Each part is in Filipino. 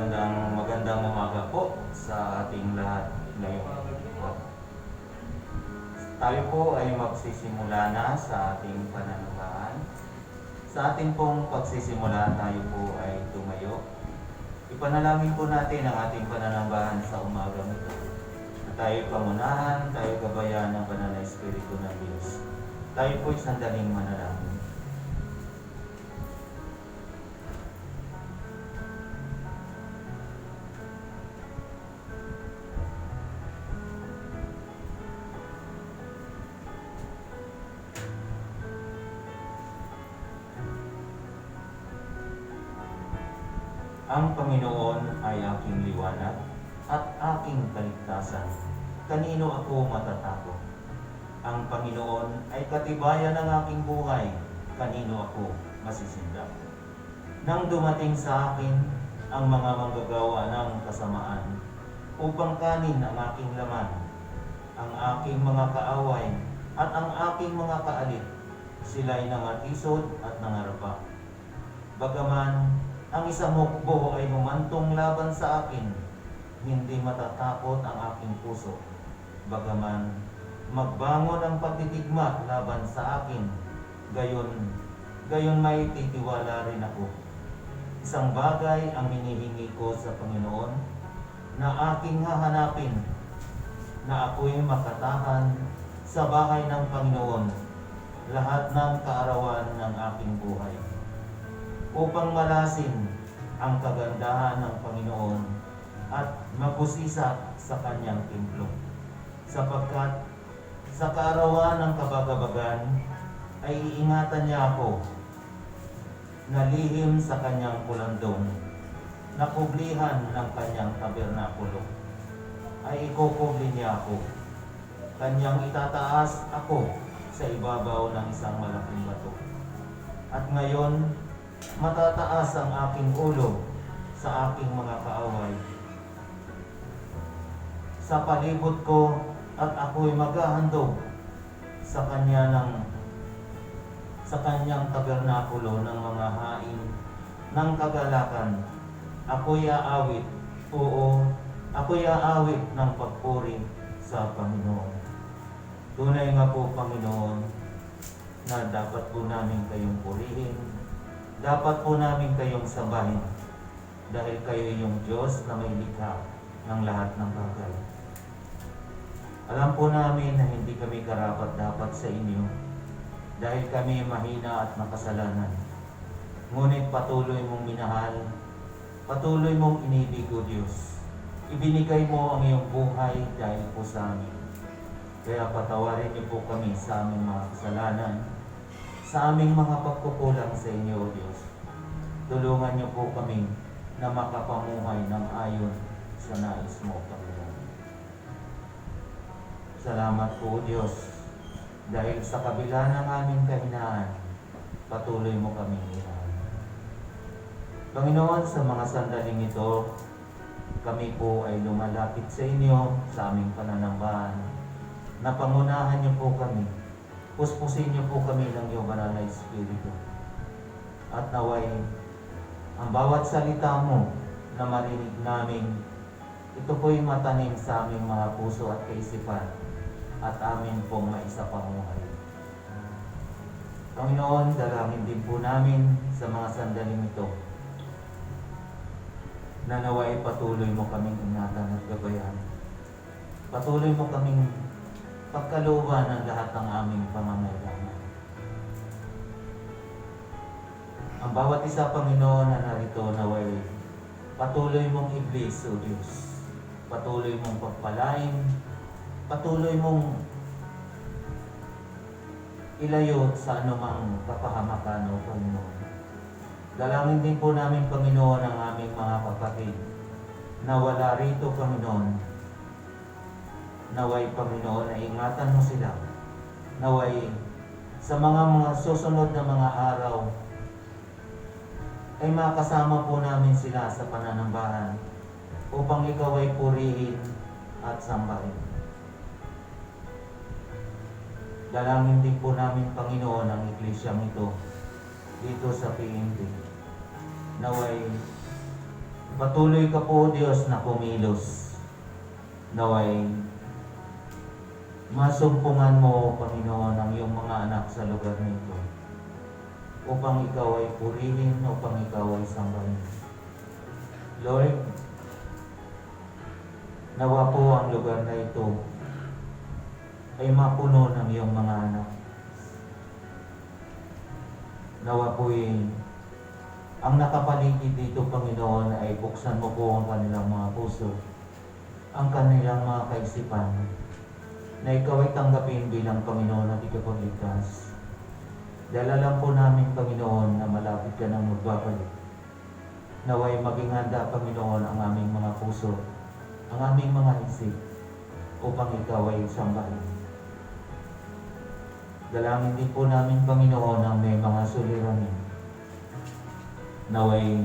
magandang umaga po sa ating lahat ngayon. Tayo po ay magsisimula na sa ating pananambahan. Sa ating pong pagsisimula, tayo po ay tumayo. Ipanalangin po natin ang ating pananambahan sa umagang ito. Na tayo pamunahan, tayo gabayan ng banal na Espiritu ng Diyos. Tayo po ay sandaling manalangin. Ang Panginoon ay aking liwanag at aking kaligtasan. Kanino ako matatakot? Ang Panginoon ay katibayan ng aking buhay. Kanino ako masisindak? Nang dumating sa akin ang mga manggagawa ng kasamaan upang kanin ang aking laman, ang aking mga kaaway at ang aking mga kaalit, sila'y nangatisod at nangarapa. Bagaman ang isang hukbo ay humantong laban sa akin, hindi matatakot ang aking puso. Bagaman magbangon ang pagtitigma laban sa akin, gayon may titiwala rin ako. Isang bagay ang hinihingi ko sa Panginoon na aking hahanapin, na ako'y makatahan sa bahay ng Panginoon lahat ng kaarawan ng aking buhay, upang malasin ang kagandahan ng Panginoon at magusisa sa kanyang templo. Sapagkat sa kaarawan ng kabagabagan ay iingatan niya ako, na lihim sa kanyang pulandong, na kublihan ng kanyang tabernakulo. Ay ikukubli niya ako, kanyang itataas ako sa ibabaw ng isang malaking bato. At ngayon, matataas ang aking ulo sa aking mga kaaway. Sa palibot ko at ako'y maghahandog sa kanyang tabernakulo ng mga hain ng kagalakan. Ako'y aawit, ako'y aawit ng pagpuri sa Panginoon. Tunay nga po, Panginoon, na dapat po namin kayong purihin. Dapat po namin kayong sambahin dahil kayo yung Diyos na may likha ng lahat ng bagay. Alam po namin na hindi kami karapat-dapat sa inyo dahil kami mahina at makasalanan. Ngunit patuloy mong minahal, patuloy mong inibig, O Diyos. Ibinigay mo ang iyong buhay dahil po sa amin. Kaya patawarin niyo po kami sa aming mga kasalanan, sa aming mga pagkukulang sa inyo, O Diyos. Tulungan niyo po kami na makapamuhay ng ayon sa nais mo, Panginoon. Salamat po, O Diyos, dahil sa kabila ng aming kahinaan, patuloy mo kami inaan. Panginoon, sa mga sandaling ito, kami po ay lumalapit sa inyo sa aming pananambahan, na pangunahan niyo po kami. Puspusin niyo po kami ng iyong banal na Espiritu. At naway, ang bawat salita mo na marinig namin, ito po'y matanim sa aming mga puso at kaisipan at amin pong maisapamuhay. Panginoon, dalangin din po namin sa mga sandaling ito na naway patuloy mo kaming ingatan at gabayan. Patuloy mo kaming pagkalooban ng lahat ng aming pangangailangan. Ang bawat isa, Panginoon, na narito naway patuloy mong i-bless, O Diyos. Patuloy mong pagpalain, patuloy mong ilayo sa anumang kapahamakan, O Panginoon. Dalangin din po namin, Panginoon, ang aming mga kapatid na wala rito, Panginoon. Naway, Panginoon, na ingatan mo sila. Naway, sa mga susunod na mga araw, ay makasama po namin sila sa pananambahan upang ikaw ay purihin at sambahin. Dalangin din po namin, Panginoon, ang iglesyang ito dito sa PNP. Naway Patuloy ka po, Diyos, na kumilos. Naway masumpungan mo, Panginoon, ang iyong mga anak sa lugar nito upang ikaw ay purihin, upang ikaw ay sambahin. Lord, nawa po ang lugar na ito ay mapuno ng iyong mga anak. Nawa po ang nakapaligid dito, Panginoon, ay buksan mo po ang kanilang mga puso, ang kanilang mga kaisipan, na ikaw ay tanggapin bilang Panginoon at ikapagligtas. Dahil alam po namin, Panginoon, na malapit ka nang magbabalik. Naway maging handa, Panginoon, ang aming mga puso, ang aming mga isip, upang ikaw ay sambahin. Dalangin din po namin, Panginoon, ang may mga suliranin. Naway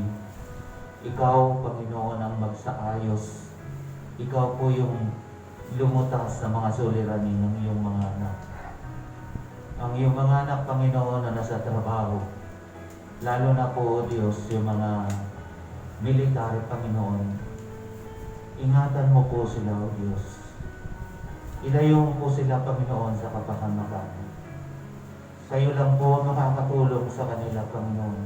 ikaw, Panginoon, ang magsaayos. Ikaw po yung lumutas sa mga suliranin ng iyong mga anak. Ang iyong mga anak, Panginoon, na nasa trabaho, lalo na po, Diyos, yung mga military, Panginoon, ingatan mo po sila, O Diyos. Ilayo mo po sila, Panginoon, sa kapahamakan. Kayo lang po makakatulong sa kanila, Panginoon.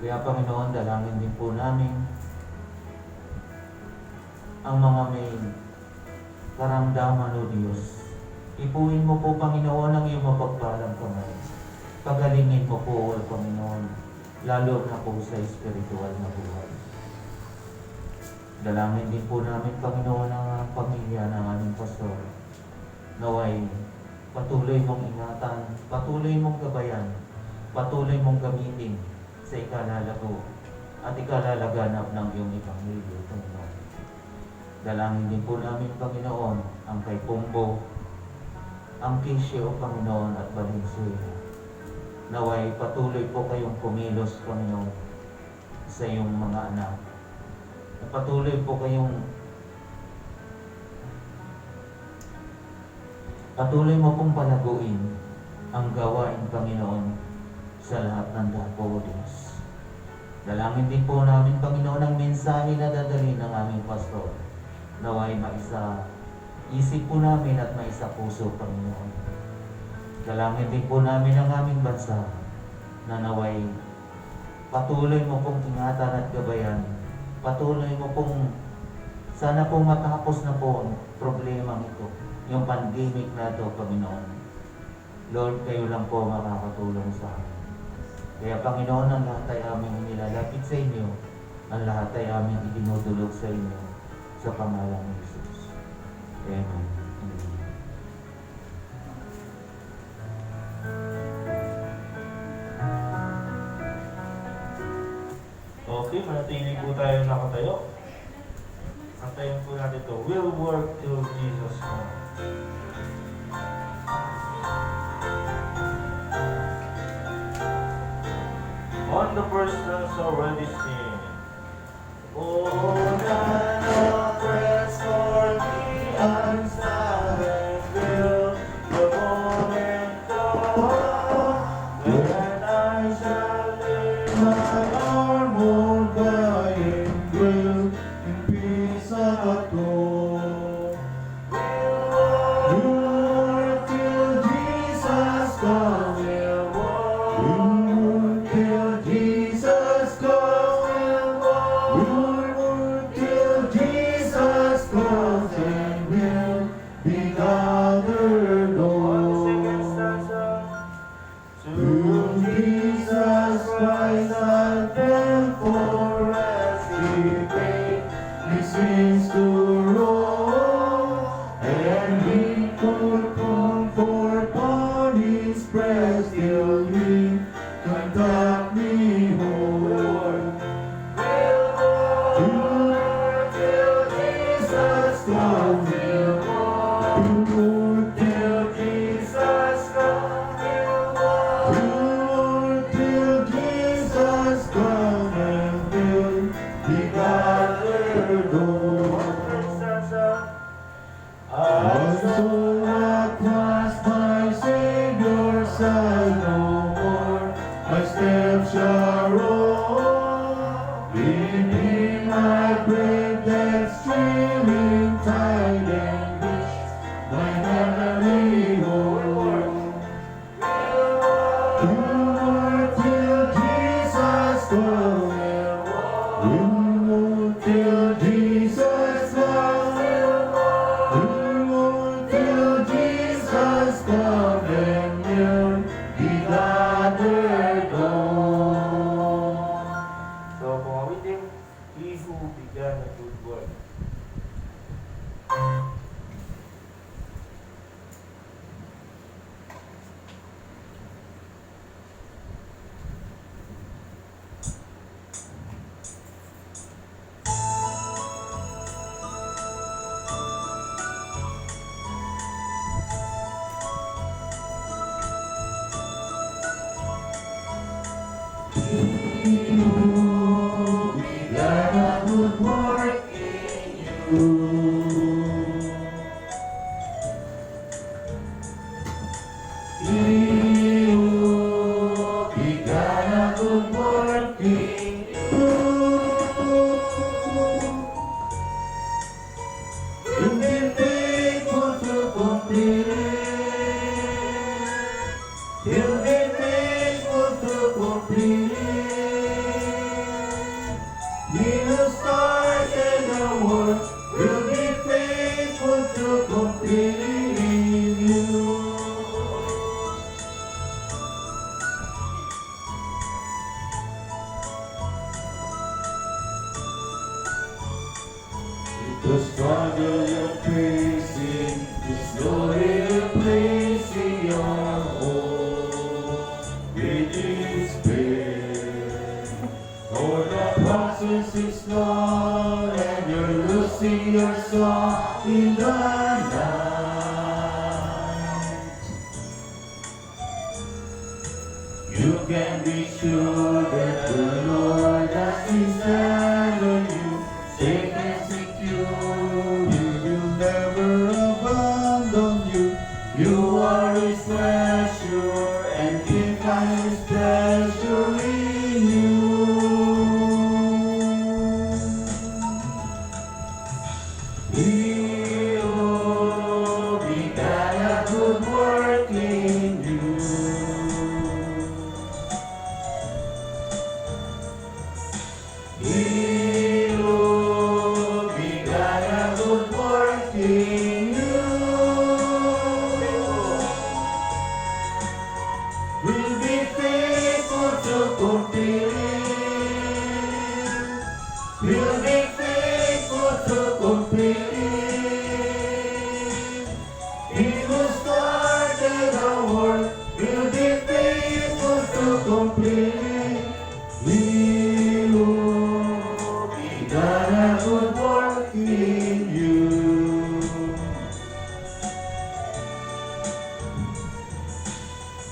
Kaya, Panginoon, dalangin din po namin ang mga may karamdaman, O Diyos. Ipuin mo po, Panginoon, ang iyong mapagpalang kamay. Pagalingin mo po, O Panginoon, lalo na po sa espiritual na buhay. Dalangin din po namin, Panginoon, ang pamilya ng aming pastor. Naway patuloy mong ingatan, patuloy mong gabayan, patuloy mong gamitin sa ikalalago at ikalalaganap ng iyong Ebanghelyo, Panginoon. Dalangin din po namin, Panginoon, ang kay Pumbo, ang Kisyo, Panginoon, at Valenzuela. Naway patuloy po kayong kumilos, Panginoon, sa iyong mga anak. Patuloy po patuloy mo pong palaguin ang gawain, Panginoon, sa lahat ng dapo, O Diyos. Dalangin din po namin, Panginoon, ang mensahe na dadalhin ng aming pastor. Naway maisa isip po namin at maisa puso, Panginoon. Dalangin din po namin ang aming bansa na naway patuloy mo pong ingatan at gabayan. Patuloy mo pong sana pong matapos na po ang problema ito, yung pandemic na ito, Panginoon. Lord, kayo lang po makakatulong sa amin. Kaya, Panginoon, ang lahat ay aming nilalapit sa inyo, ang lahat ay aming idinudulog sa inyo sa pangalan ni Jesus. Amen. Okay, manatili po tayo nakatayo. Antayin po natin ito. Will work till Jesus comes. On the first verse already sing. Oh, God, press for me and silent will the moment come when I shall lay my arm on dying will in peace at home. Will work till Jesus comes. Will work till Jesus comes. Will work till Jesus comes and will be gathered home. To Jesus Christ I thank for as He paid His sins to roll, and He put comfort upon His breast till He conduct me home. Will work till Jesus comes. Will work till Jesus comes. Will work till Jesus comes and will be gathered home. I saw at last my Savior's side no more. My steps shall roll till Jesus comes. We won't till Jesus comes and will be gathered home. So, kung awitin, He who began a good work. Began a good work in you. He who began a good work in you will be faithful to complete it. He'll be faithful to complete it. He who started the work will be faithful to complete it in you. The struggle you're facing is slowly replacing your hope with despair. For the process is long and you're losing your soul in the night. You can be sure that the Lord has His hand on you, safe and secure. He will never abandon you. You are His treasure, and He finds His pleasure in you. He who began a good work in you He who began a good work in you will be faithful to complete it. Will be faithful to complete it. He who started the work will be faithful to complete it. He who began a good work in you.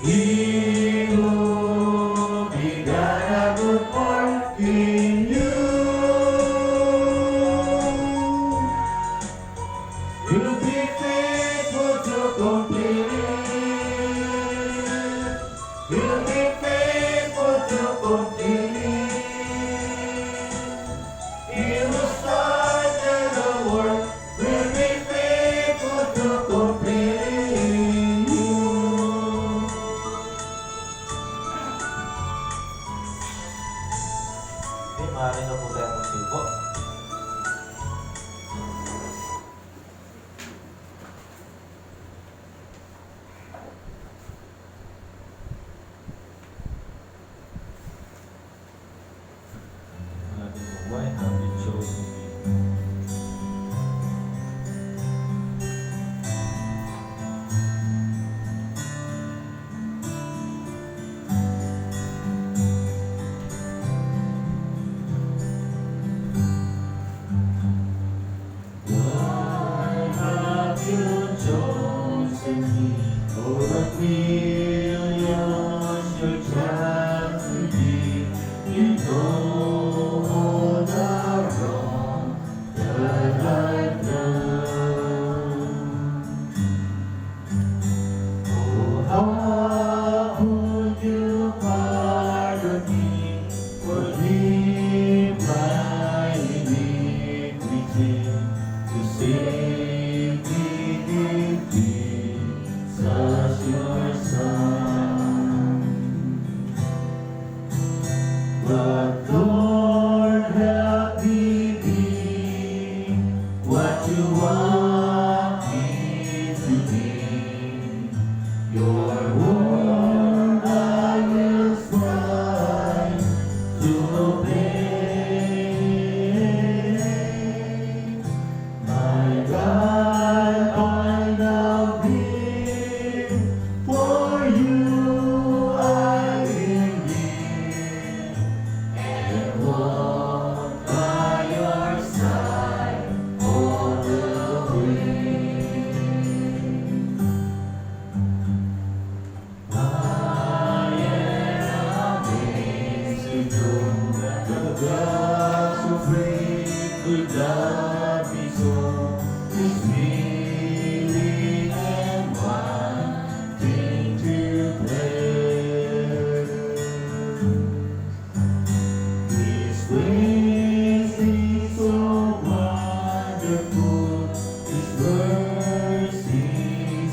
He who began a good work in you will be faithful to complete it. Will be faithful to complete it. He who started the work good love is all, is willing and wanting to bless. His grace is so wonderful, His mercy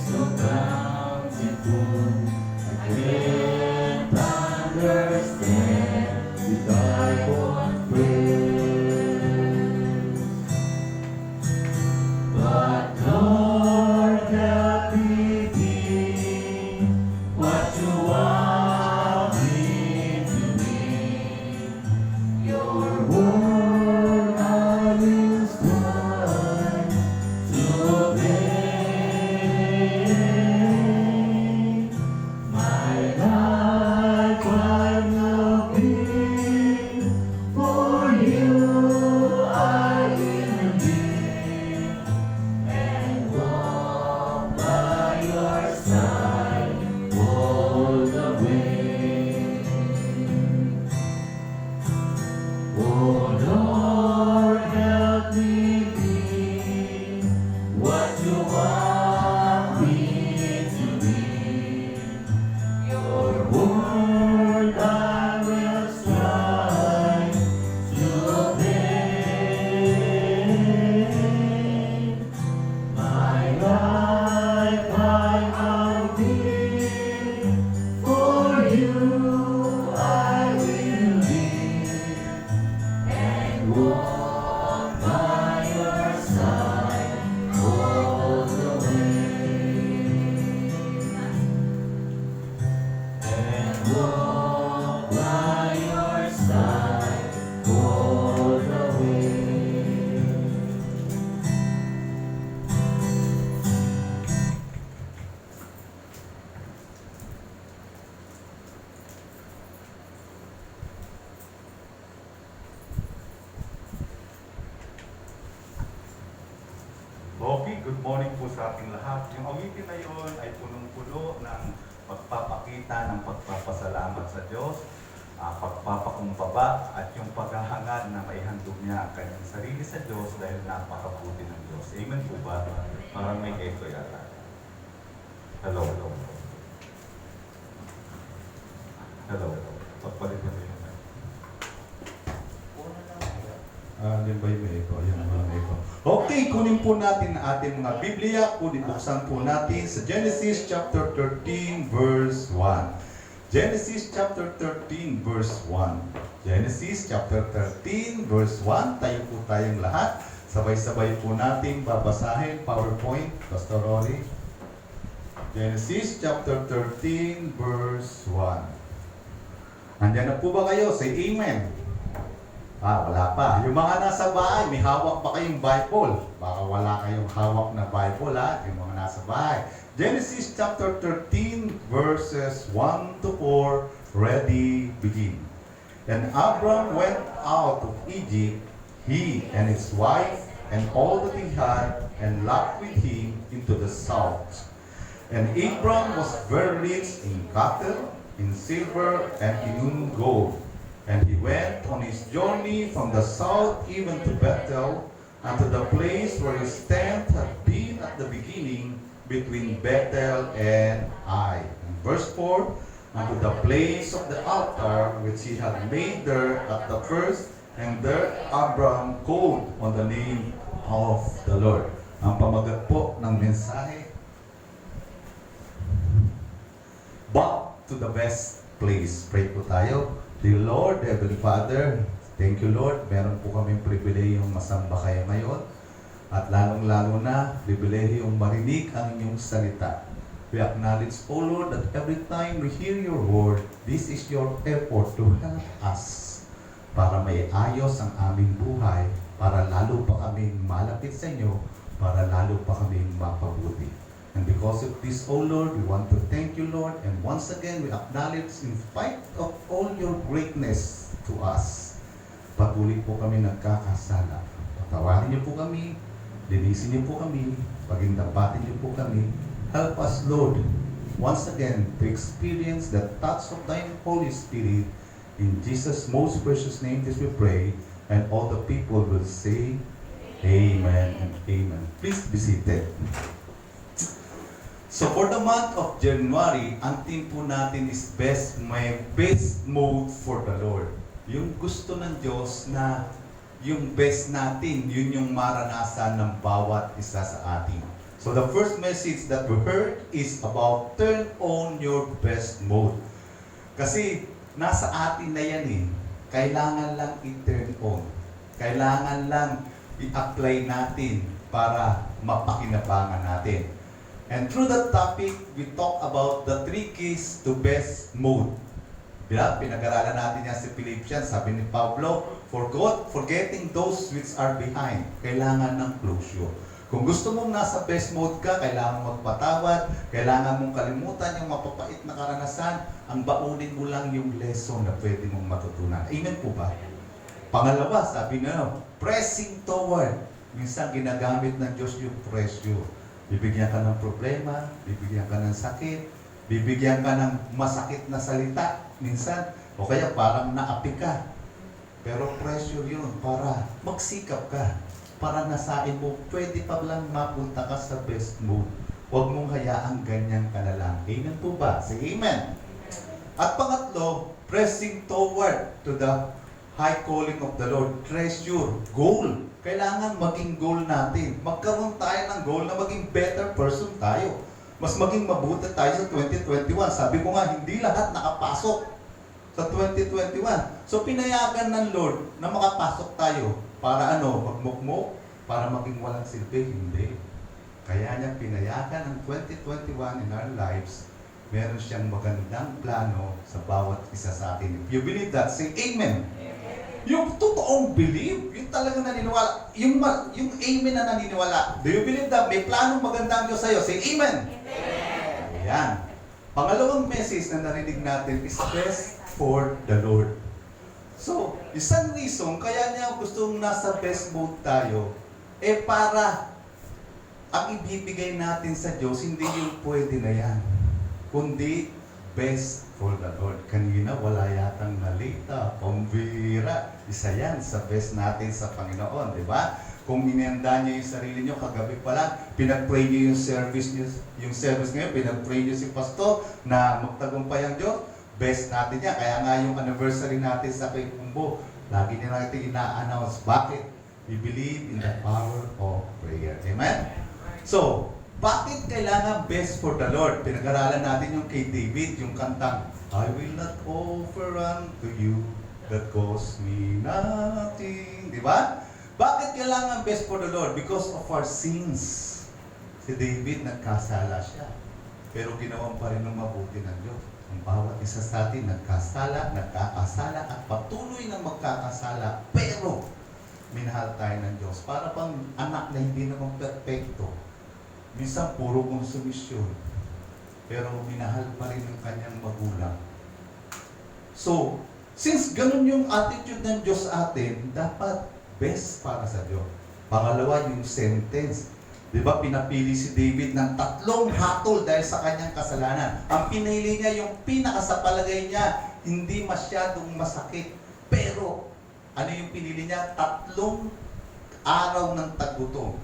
so bountiful. I can't understand without one prayer. But Lord, help me be what you want me to be. Your word I will strive to obey. My life I will be for you. I will live and walk by your side all the way. Oh Lord, help me be what you want me to be. Your word I will strive to obey. My life I will be for you. I will live and walk by your side all the way. And walk by your side all the way. Okay, good morning po sa ating lahat. Yung awitin na yun ay punong-puno ng pagpapakita ng pagpapasalamat sa Diyos, pagpapakumbaba at yung paghahangad na maihandog niya ang kanyang sarili sa Diyos dahil napakabuti ng Diyos. Amen po ba? Parang may echo yata. Hello, hello. Hello. Pagpalit mo yun. Yan ba yung may echo? Yan ang may echo. Okay, kunin po natin ang ating mga Biblia. Buksan po natin sa Genesis chapter 13 verse 1. Genesis chapter 13 verse 1. Genesis chapter 13 verse 1. Tayo po tayong lahat. Sabay-sabay po natin babasahin. PowerPoint, Pastor Rory. Genesis chapter 13 verse 1. Andiyan na po ba kayo? Say amen. Wala pa. Yung mga nasa bahay, may hawak pa kayong Bible. Baka wala kayong hawak na Bible, ha? Yung mga nasa bahay. Genesis chapter 13, verses 1 to 4. Ready, begin. And Abram went out of Egypt, he and his wife, and all that he had, and Lot with him into the south. And Abram was very rich in cattle, in silver, and in gold. And he went on his journey from the south even to Bethel, unto the place where his tent had been at the beginning, between Bethel and Ai. And verse 4, unto the place of the altar which he had made there at the first, and there Abram called on the name of the Lord. Ang pamagat po ng mensahe, back to the best place. Pray po tayo. Dear Lord, Heavenly Father, thank you Lord. Meron po kaming pribilehiyong masamba kayo ngayon. At lalong-lalo na, pribilehiyong marinig ang inyong salita. We acknowledge, O Lord, that every time we hear your word, this is your effort to help us para may ayos ang aming buhay, para lalo pa kaming malapit sa inyo, para lalo pa kaming mapabuti. And because of this, O Lord, we want to thank you, Lord. And once again, we acknowledge in spite of all your greatness to us, patuloy po kami nagkakasala. Patawarin niyo po kami, linisin niyo po kami, pagindapatin niyo po kami. Help us, Lord, once again to experience the touch of Thy Holy Spirit. In Jesus' most precious name, this we pray. And all the people will say, Amen and Amen. Please be seated. So for the month of January, ang theme po natin is may best mode for the Lord. Yung gusto ng Diyos na yung best natin, yun yung maranasan ng bawat isa sa atin. So the first message that we heard is about turn on your best mode. Kasi nasa atin na yan eh. Kailangan lang i-turn on. Kailangan lang i-apply natin para mapakinabangan natin. And through that topic, we talk about the 3 keys to best mode. Diba? Pinag-aralan natin yan si Philippians. Sabi ni Pablo, forgetting those which are behind. Kailangan ng closure. Kung gusto mong nasa best mode ka, kailangan magpatawad, kailangan mong kalimutan yung mapapait na karanasan, ang baunin mo lang yung lesson na pwede mong matutunan. Amen po ba? Pangalawa, sabi nga, pressing toward. Minsan ginagamit ng Diyos yung pressure. Bibigyan ka ng problema, bibigyan ka ng sakit, bibigyan ka ng masakit na salita, minsan, o kaya parang naapi ka. Pero pressure yun para magsikap ka, para nasain mo, pwede pa lang mapunta ka sa best mode. Huwag mong hayaang ganyan ka na lang. Amen po ba? Say amen. At pangatlo, pressing toward to the high calling of the Lord. Treasure, goal. Kailangan maging goal natin. Magkaroon tayo ng goal na maging better person tayo. Mas maging mabuti tayo sa 2021. Sabi ko nga, hindi lahat nakapasok sa 2021. So pinayagan ng Lord na makapasok tayo. Para ano? Magmukmok? Para maging walang silbi? Hindi. Kaya niya pinayagan ng 2021 in our lives. Meron siyang magandang plano sa bawat isa sa atin. If you believe that, say amen. Yung totoong believe, yung talagang naniniwala, yung amen na naniniwala. Do you believe that may planong maganda ang Diyos sa'yo? Say amen. Amen. Ayan. Pangalawang message na narinig natin is best for the Lord. So, isang reason, kaya niya gustong nasa best mode tayo, para ang ibibigay natin sa Diyos, hindi yung pwede na yan, kundi best for the Lord. Kanina, wala yatang nalita, pambira. Isa yan sa best natin sa Panginoon, di ba? Kung inihanda niyo yung sarili niyo, kagabi pa lang, pinag-pray niyo yung service ngayon, pinag-pray niyo si Pastor na magtagumpay ang Diyos, best natin yan. Kaya nga yung anniversary natin sa kay Kumbo, lagi niya natin ina-announce. Bakit? We believe in the power of prayer. Amen? So, bakit kailangan best for the Lord? Pinag-aralan natin yung kay David, yung kantang, I will not offer unto you that cost me nothing. Di ba? Bakit kailangan best for the Lord? Because of our sins. Si David, nagkasala siya. Pero ginawan pa rin ng mabuti ng Diyos. Ang bawat isa sa atin nagkasala, nagkakasala, at patuloy na magkakasala. Pero, minahal tayo ng Diyos. Para pang anak na hindi naman perfecto. Minsan, puro konsumisyon. Pero, minahal pa rin ng kanyang magulang. So, since ganun yung attitude ng Diyos sa atin, dapat best para sa Diyos. Pangalawa, yung sentence. Di ba, pinapili si David ng 3 hatol dahil sa kanyang kasalanan. Ang pinili niya, yung pinaka sa palagay niya, hindi masyadong masakit. Pero, ano yung pinili niya? 3 araw ng tagutong.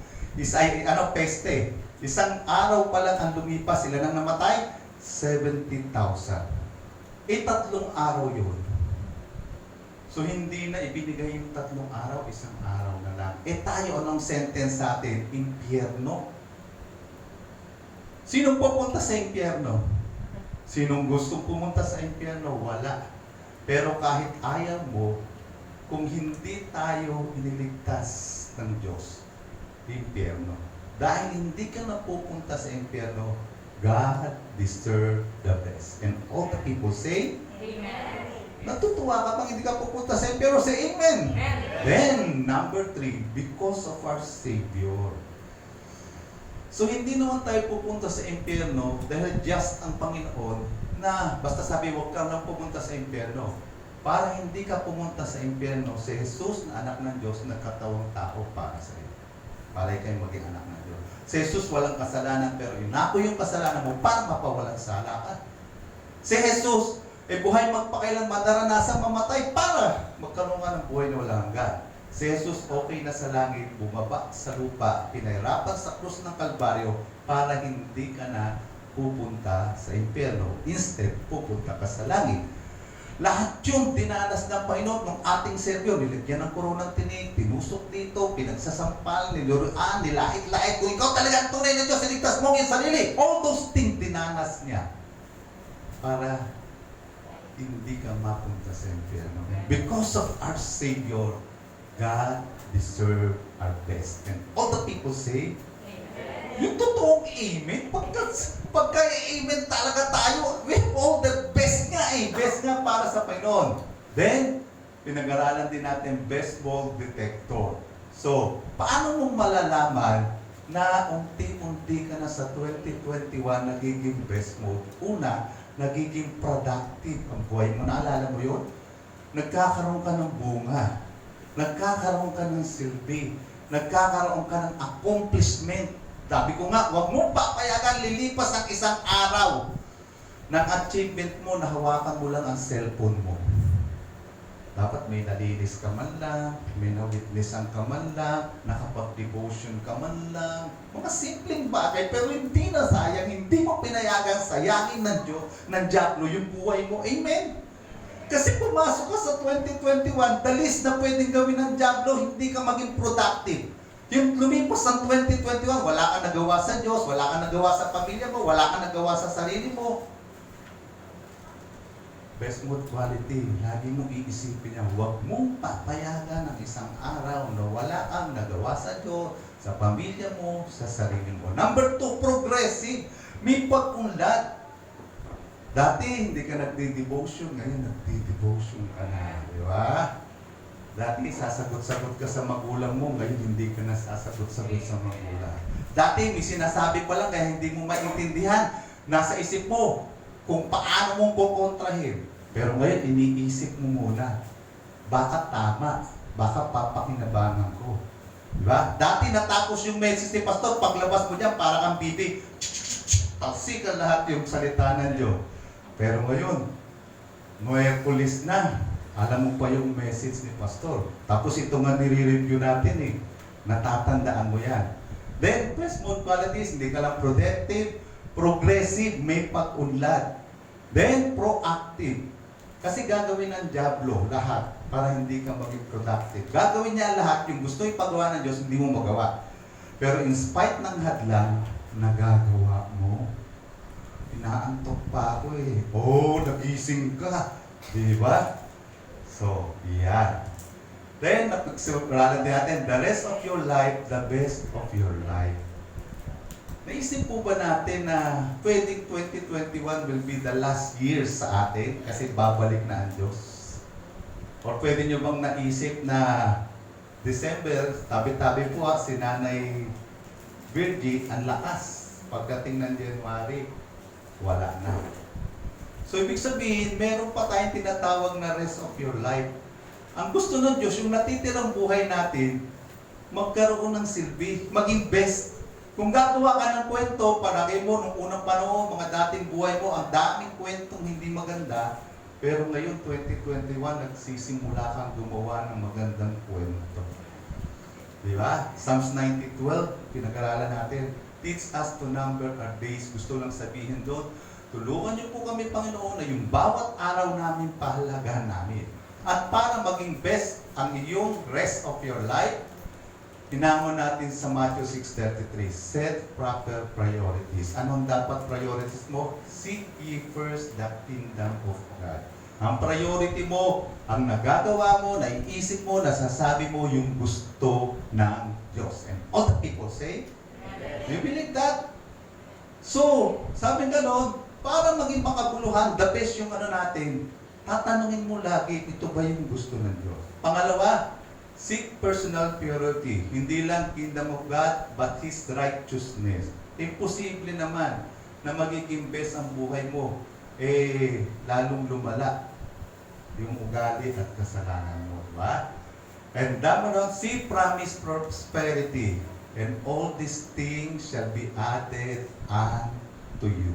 Peste. Isang araw pa lang ang lumipas, sila nang namatay, 70,000. 3 araw yun. So, hindi na ibinigay yung 3 araw, 1 araw na lang. Tayo, anong sentence sa atin? Impyerno. Sinong pupunta sa impyerno? Sinong gustong pumunta sa impyerno? Wala. Pero kahit ayaw mo, kung hindi tayo iniligtas ng Diyos, impyerno. Dahil hindi ka na pupunta sa impyerno, God deserves the best. And all the people say, Amen. Natutuwa ka pang hindi ka pupunta sa impyerno, say Amen. Amen. Then, number 3, because of our Savior. So, hindi naman tayo pupunta sa impyerno dahil just ang Panginoon na basta sabi, huwag ka lang pupunta sa impyerno. Para hindi ka pumunta sa impyerno, si Jesus na anak ng Diyos, nagkatawang tao para sa iyo. Para kayo maging anak ng Diyos. Si Jesus walang kasalanan, pero inako yung kasalanan mo para mapawalang sala ka. Si Jesus, buhay magpakailanman, naranasan mamatay para magkaroon ka ng buhay na walang hanggan. Si Jesus okay na sa langit, bumaba sa lupa, pinahirapan sa krus ng Kalbaryo para hindi ka na pupunta sa impyerno. Instead, pupunta ka sa langit. Lahat yun dinanas ng Panginoon ng ating serbyo. Nilagyan ng koronang tinig, tinusok dito, pinagsasampal, niluruan, nilait-lait. Kung ikaw talaga ang tunay na Diyos, iligtas mo ang iyong sarili. All those things dinanas niya para hindi ka mapunta sa impyerno. Because of our Savior, God deserves our best. And all the people say, yung totoong amen, pagka amen talaga tayo, we have all the best nga eh. Best nga para sa Panginoon. Then, pinag-aralan din natin best ball detector. So, paano mo malalaman na unti-unti ka na sa 2021 nagiging best mode? Una, nagiging productive ang buhay mo. Naalala mo yun? Nagkakaroon ka ng bunga. Nagkakaroon ka ng silbi. Nagkakaroon ka ng accomplishment. Sabi ko nga, huwag mo papayagan lilipas ang isang araw ng achievement mo na hawakan mo lang ang cellphone mo. Dapat may nalinis ka man lang, may na-witnessan ka man lang, nakapag-devotion ka man lang. Mga simpleng bagay, pero hindi na sayang, hindi mo pinayagan sayangin ng Diablo yung buhay mo. Amen? Kasi pumasok ka sa 2021, the least na pwedeng gawin ng Diablo, hindi ka maging productive. Yung lumipas ng 2021, wala kang nagawa sa Diyos, wala kang nagawa sa pamilya mo, wala kang nagawa sa sarili mo. Best mode quality, lagi mong iisipin niya, huwag mong papayagan ng isang araw na wala kang nagawa sa Diyos, sa pamilya mo, sa sarili mo. Number 2, progressive. May pag-unlad. Dati, hindi ka nagdi-devotion. Ngayon, nagdi-devotion ka na. Di ba? Dati, sasagot-sagot ka sa magulang mo. Ngayon, hindi ka na sasagot-sagot sa magulang. Dati, may sinasabi pa lang kaya hindi mo maintindihan. Nasa isip mo kung paano mong kukontrahin. Pero ngayon, iniisip mo muna. Baka tama. Baka papakinabangan ko. Di ba? Dati, natapos yung message ni Pastor. Paglabas mo dyan, para kang bibi. Talsikan lahat yung salita ng Diyos. Pero ngayon, Noerkulis na, alam mo pa yung message ni Pastor. Tapos ito nga nire-review natin eh. Natatandaan mo yan. Then, best mode qualities, hindi ka lang productive, progressive, may pag-unlad. Then, proactive. Kasi gagawin ng Diablo lahat para hindi ka maging productive. Gagawin niya lahat, yung gusto ipagawa ng Diyos, hindi mo magawa. Pero in spite ng hadlang, nagagawa mo. Inaantok pa ako eh. Oh, nagising ka. Diba? So, yan. Then, napagsimulalan din natin, the rest of your life, the best of your life. Naisip po ba natin na pwedeng 2021 will be the last year sa atin kasi babalik na ang Diyos? Or pwede nyo bang naisip na December, tabi-tabi po si Nanay Virgie, ang lakas. Pagdating ng January, wala na. So, ibig sabihin, meron pa tayong tinatawag na rest of your life. Ang gusto ng Diyos, yung natitirang buhay natin, magkaroon ng silbi, maging best. Kung gagawa ka ng kwento, palagi mo, nung unang panahon, mga dating buhay mo, ang daming kwentong hindi maganda, pero ngayon, 2021, nagsisimula kang gumawa ng magandang kwento. Di ba? Psalms 90:12, pinag-aralan natin, teach us to number our days. Gusto lang sabihin doon, tulungan niyo po kami, Panginoon, na yung bawat araw namin pahalagahan namin. At para maging best ang iyong rest of your life, tinangon natin sa Matthew 6:33, set proper priorities. Anong dapat priorities mo? Seek ye first the kingdom of God. Ang priority mo, ang nagagawa mo, naiisip mo, nasasabi mo yung gusto ng Diyos. And all the people say, do you believe that? So, sabi gano'n, para maging makabuluhan, the best yung ano natin, tatanungin mo lagi, ito ba yung gusto ng Diyos? Pangalawa, seek personal purity. Hindi lang kingdom of God, but His righteousness. Imposible naman na magiging best ang buhay mo, lalong lumala yung ugali at kasalanan mo. Diba? And dapat see promise prosperity. And all these things shall be added unto you.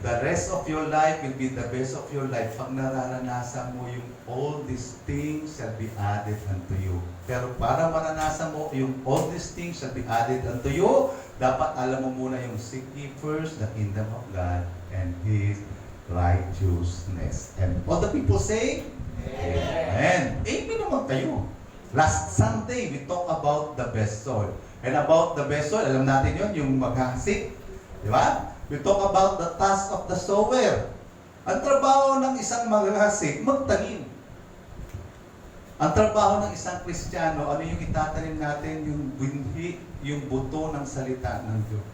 The rest of your life will be the best of your life pag nararanasan mo yung all these things shall be added unto you. Pero para maranasan mo yung all these things shall be added unto you, dapat alam mo muna yung seek ye first the kingdom of God and His righteousness. And all the people say, Amen. Amen naman kayo. Last Sunday, we talk about the best soil. And about the best soil, alam natin yun, yung maghasik. Di ba? We talk about the task of the sower. Ang trabaho ng isang maghasik, magtanim. Ang trabaho ng isang Kristiyano, ano yung itatanim natin? Yung binhi, yung buto ng salita ng Diyos.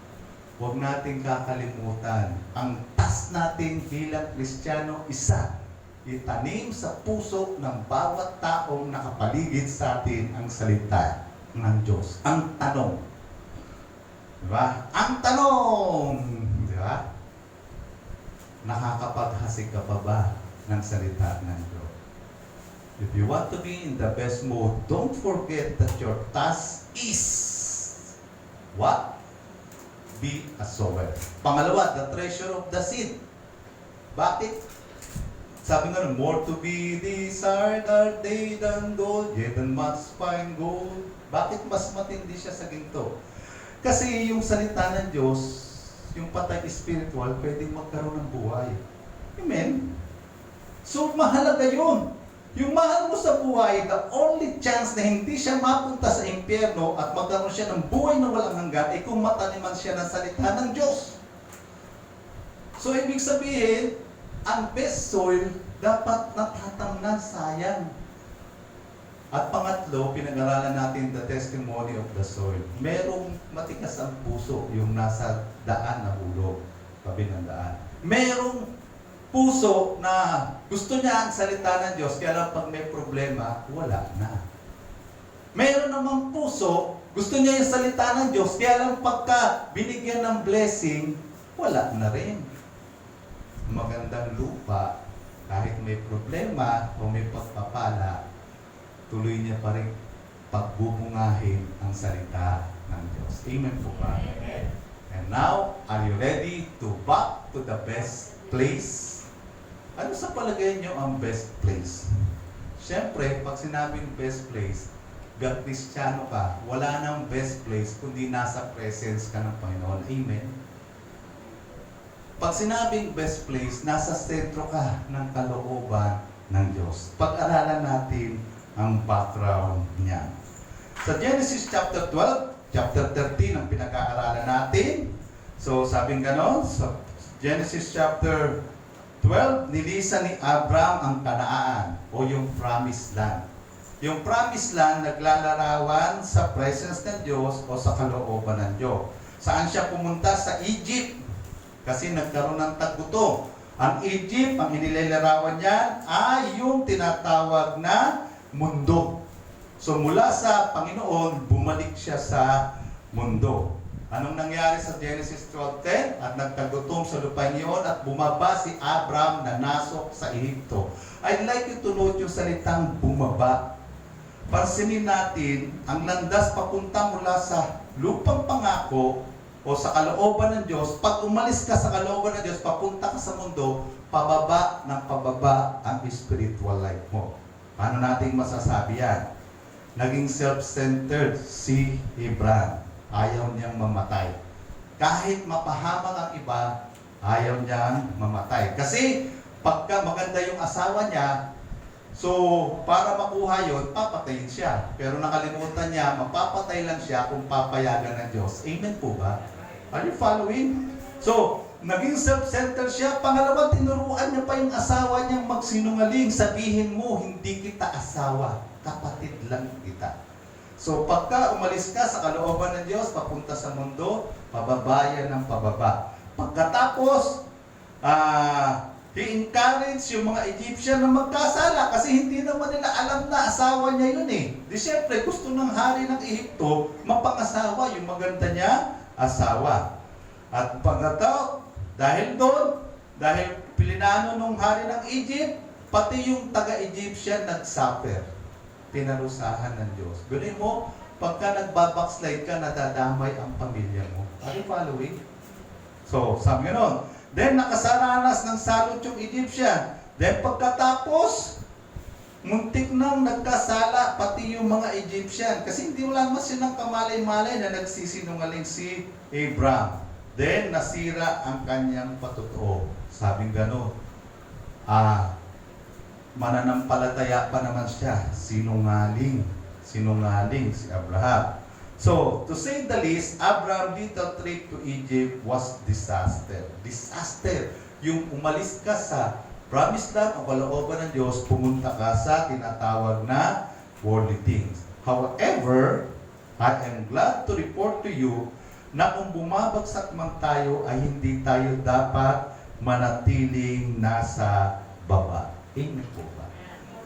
Huwag natin kakalimutan. Ang task natin bilang Kristiyano, isa. Itanim sa puso ng bawat taong nakapaligid sa atin ang salita ng Diyos. Ang tanong. Diba? Ang tanong. Diba? Nakakapaghasik ka pa ba ng salita ng Diyos? If you want to be in the best mode, don't forget that your task is what? Be a sower. Pangalawa, the treasure of the seed. Bakit? Sabi nga, more to be desired are they than gold, yet than much fine gold. Bakit mas matindi siya sa ginto? Kasi yung salita ng Diyos, yung patay spiritual, pwedeng magkaroon ng buhay. Amen? So, mahalaga yun. Yung mahal mo sa buhay, the only chance na hindi siya mapunta sa impyerno at magkaroon siya ng buhay na walang hanggan ay kung mataniman siya ng salita ng Diyos. So, ibig sabihin, ang best soil dapat natatamnan, sayang. At pangatlo, pinag-aralan natin the testimony of the soil. Merong matigas ang puso, yung nasa daan na hulog, tabi ng daan. Merong puso na gusto niya ang salita ng Diyos, kaya lang pag may problema, wala na. Meron namang puso, gusto niya yung salita ng Diyos, kaya lang pagka binigyan ng blessing, wala na rin. Magandang lupa, kahit may problema o may pagpapala, tuloy niya pa rin pagbubungahin ang salita ng Diyos. Amen po ba? And now, are you ready to back to the best place? Ano sa palagay niyo ang best place? Siyempre, pag sinabing best place, Kristyano ka, wala nang best place kundi nasa presence ka ng Panginoon. Amen? Pag sinabing best place, nasa sentro ka ng kalooban ng Diyos. Pag-aralan natin ang background niya. Sa Genesis chapter 12, chapter 13 ang pinag-aaralan natin. So, sabing ganon, sa Genesis chapter 12, nilisan ni Abraham ang Kanaan o yung promised land. Yung promised land naglalarawan sa presence ng Diyos o sa kalooban ng Diyos. Saan siya pumunta? Sa Egypt. Kasi nagkaroon ng taggutom. Ang Egypt, ang inilalarawan niyan ay yung tinatawag na mundo. So mula sa Panginoon, bumalik siya sa mundo. Anong nangyari sa Genesis 12:10? At nagtagutom sa lupa niyon at bumaba si Abraham na nasok sa Ehipto. I'd like you to note yung salitang bumaba. Pansinin natin, ang landas papunta mula sa lupang pangako o sa kalooban ng Diyos. Pag umalis ka sa kalooban ng Diyos, papunta ka sa mundo, pababa ng pababa ang spiritual life mo. Paano natin masasabi yan? Naging self-centered si Abraham. Ayaw niyang mamatay. Kahit mapahamak ang iba, ayaw niyang mamatay. Kasi pagka maganda yung asawa niya, so para makuha yun, papatayin siya. Pero nakalimutan niya, mapapatay lang siya kung papayagan ng Diyos. Amen po ba? Are you following? So, naging self-centered siya. Pangalawa, tinuruan niya pa yung asawa niyang magsinungaling. Sabihin mo, hindi kita asawa. Kapatid lang kita. So, pagka umalis ka sa kalooban ng Diyos, papunta sa mundo, pababayan ng pababa. Pagkatapos, i-encourage yung mga Egyptian na magkasala kasi hindi naman nila alam na asawa niya yun eh. Di syempre, gusto ng hari ng Ehipto mapangasawa yung maganda niya asawa. At pagkatapos, dahil doon, dahil pilinano nung hari ng Egypt, pati yung taga-Egyptian nag-suffer. Pinarusahan ng Diyos. Gano'n mo, pagka nagbabackslide ka, nadadamay ang pamilya mo. Are you following? So, sabi nga nun, Then nakasaranas ng salot yung Egyptian. Then pagkatapos, muntik nang nagkasala pati yung mga Egyptian. Kasi hindi wala naman silang kamalay-malay na nagsisinungaling si Abraham. Then nasira ang kanyang patotoo. Sabing gano'n, mananampalataya pa naman siya. Sinungaling si Abraham. So, to say the least, Abraham's little trip to Egypt was disaster. Disaster. Yung umalis ka sa promised land o kalooban ng Diyos, pumunta ka sa tinatawag na worldly things. However, I am glad to report to you na kung bumabagsak man tayo ay hindi tayo dapat manatiling nasa baba. Amen po ba?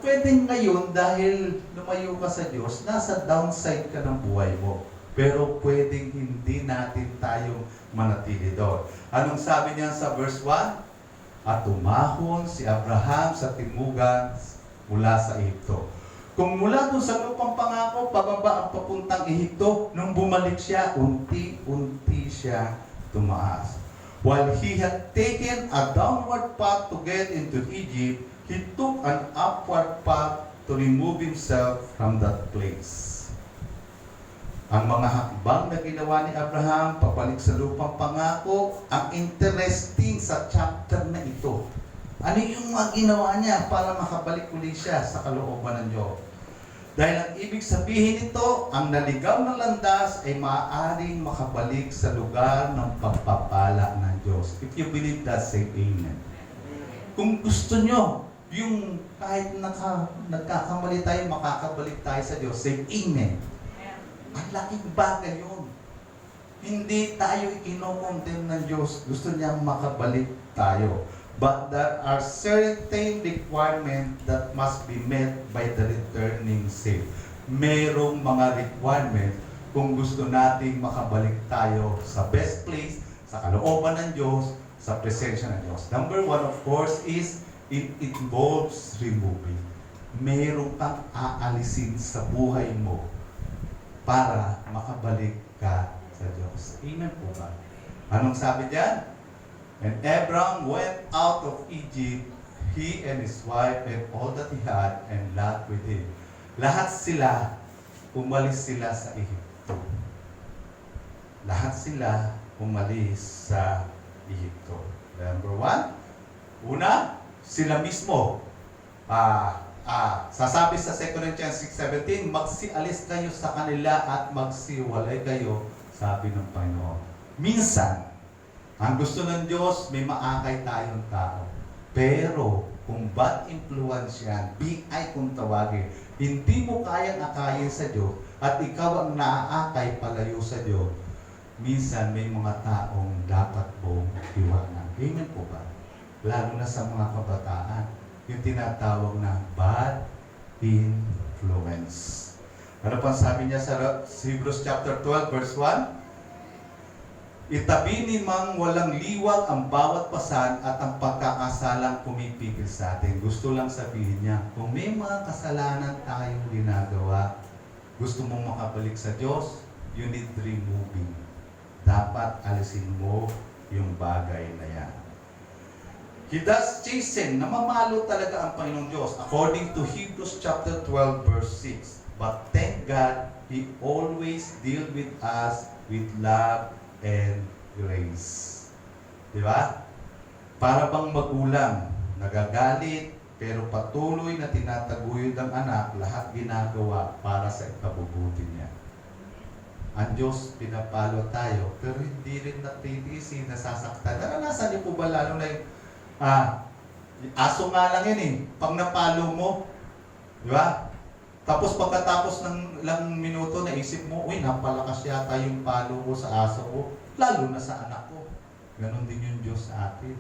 Pwede ngayon dahil lumayo ka sa Diyos, nasa downside ka ng buhay mo. Pero pwedeng hindi natin tayong manatili doon. Anong sabi niya sa verse 1? At umahon si Abraham sa timugan mula sa Ehipto. Kung mula doon sa lupang pangako, pababa ang papuntang Ehipto, nung bumalik siya, unti-unti siya tumaas. While he had taken a downward path to get into Egypt, he took an upward path to remove himself from that place. Ang mga hakbang na ginawa ni Abraham papalik sa lupang pangako, ang interesting sa chapter na ito. Ano yung mga ginawa niya para makabalik uli siya sa kalooban ng Diyos? Dahil ang ibig sabihin nito, ang naligaw ng landas ay maaaring makabalik sa lugar ng pagpapala ng Diyos. If you believe that, say amen. Kung gusto nyo, yung kahit nagkakamali tayo, makakabalik tayo sa Diyos, say amen. Ang laking bagay yun. Hindi tayo ikinokontempt ng Diyos. Gusto niya makabalik tayo. But there are certain requirements that must be met by the returning saved. Merong mga requirements kung gusto nating makabalik tayo sa best place, sa kalooban ng Diyos, sa presensya ng Diyos. Number one, of course, is it involves removing. Meron kang aalisin sa buhay mo para makabalik ka sa Diyos. Amen po ba? Anong sabi diyan? And Abraham went out of Egypt, he and his wife and all that he had, and Lot with him. Lahat sila, umalis sila sa Ehipto. Lahat sila umalis sa Ehipto. Number one, una, sila mismo. Sasabi sa 2 Corinthians 6:17, magsialis kayo sa kanila at magsiwalay kayo, sabi ng Panginoon. Minsan, ang gusto ng Diyos, may maakay tayong tao. Pero, kung bad influence yan, BI kung tawagin, hindi mo kayang akayin sa Diyos, at ikaw ang naaakay palayo sa Diyos, minsan may mga taong dapat mong iwanan. Amen po ba? Lalo na sa mga kabataan, yung tinatawag na bad influence. Ano pang sabi niya sa Hebrews chapter 12 verse 1? Itabi ni mang walang liwag ang bawat pasan at ang pagkakasalang pumipigil sa atin. Gusto lang sabihin niya, kung may mga kasalanan tayong ginagawa, gusto mong makabalik sa Diyos, you need removing. Dapat alisin mo yung bagay na yan. He does chasten. Namamalo talaga ang Panginoong Diyos according to Hebrews chapter 12 verse 6. But thank God, He always deals with us with love and grace. Di ba? Para bang magulang, nagagalit, pero patuloy na tinataguyod ang anak, lahat ginagawa para sa ikabubuti niya. Ang Diyos, pinapalo tayo, pero hindi rin natitisi, nasasaktan. Naranasan niyo po ba lalo na yung aso nga lang yan eh. Pag napalo mo, di ba? Tapos pagkatapos ng ilang minuto, naisip mo, uy, napalakas yata yung palo ko sa aso ko, lalo na sa anak ko. Ganon din yung Diyos sa atin.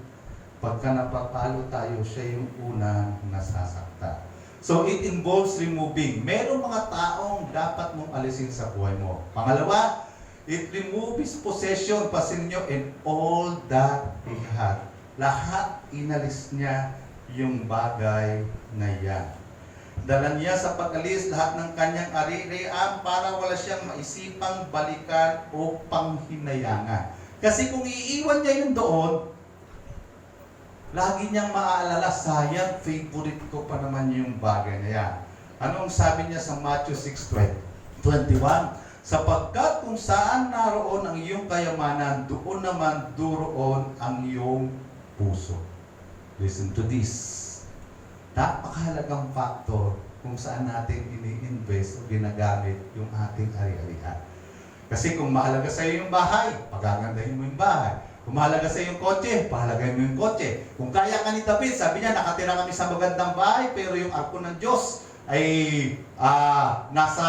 Pagka napapalo tayo, siya yung unang nasasakta. So it involves removing. Merong mga taong dapat mong alisin sa buhay mo. Pangalawa, it removes possession, pasin nyo, and all that he had. Lahat inalis niya yung bagay na yan. Dala niya sa pag-alis lahat ng kanyang ari-arian para wala siyang maisipang balikan o panghinayangan. Kasi kung iiwan niya yun doon, lagi niyang maaalala, sayang, favorite ko pa naman yung bagay na yan. Anong sabi niya sa Matthew 6:21? Sapagkat kung saan naroon ang iyong kayamanan, doon naman duroon ang iyong puso. Listen to this. Napakahalagang factor kung saan natin ini-invest o ginagamit yung ating ari-arian. Kasi kung mahalaga sa iyo yung bahay, pagagandahin mo yung bahay. Kung mahalaga sa iyo yung kotse, pahalagahin mo yung kotse. Kung kaya ka ni David, sabi niya, nakatira kami sa magandang bahay, pero yung arko ng Diyos ay nasa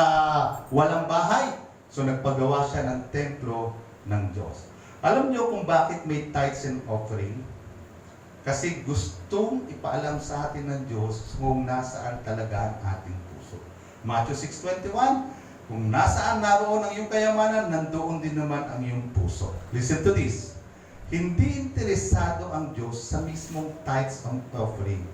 walang bahay. So nagpagawa siya ng templo ng Diyos. Alam niyo kung bakit may tithes and offering? Kasi gustong ipaalam sa atin ng Diyos kung nasaan talaga ang ating puso. Matthew 6:21, kung nasaan naroon ang iyong kayamanan, nandoon din naman ang iyong puso. Listen to this. Hindi interesado ang Diyos sa mismong tithes and offering.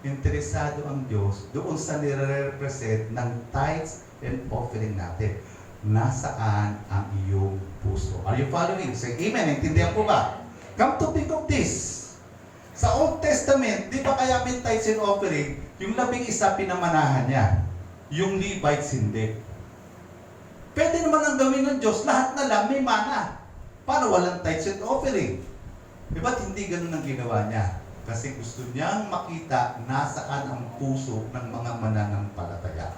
Interesado ang Diyos doon sa nire-represent ng tithes and offering natin. Nasaan ang iyong puso? Are you following? Say amen. Intindihan po ba? Come to think of this. Sa Old Testament, di ba kaya may tithes and offering, yung 11 pinamanahan niya. Yung Levites hindi. Pwede naman ang gawin ng Diyos, lahat na lang may mana. Paano walang tithes and offering? Di ba't hindi ganun ang ginawa niya? Kasi gusto niyang makita nasaan ang puso ng mga mananampalataya.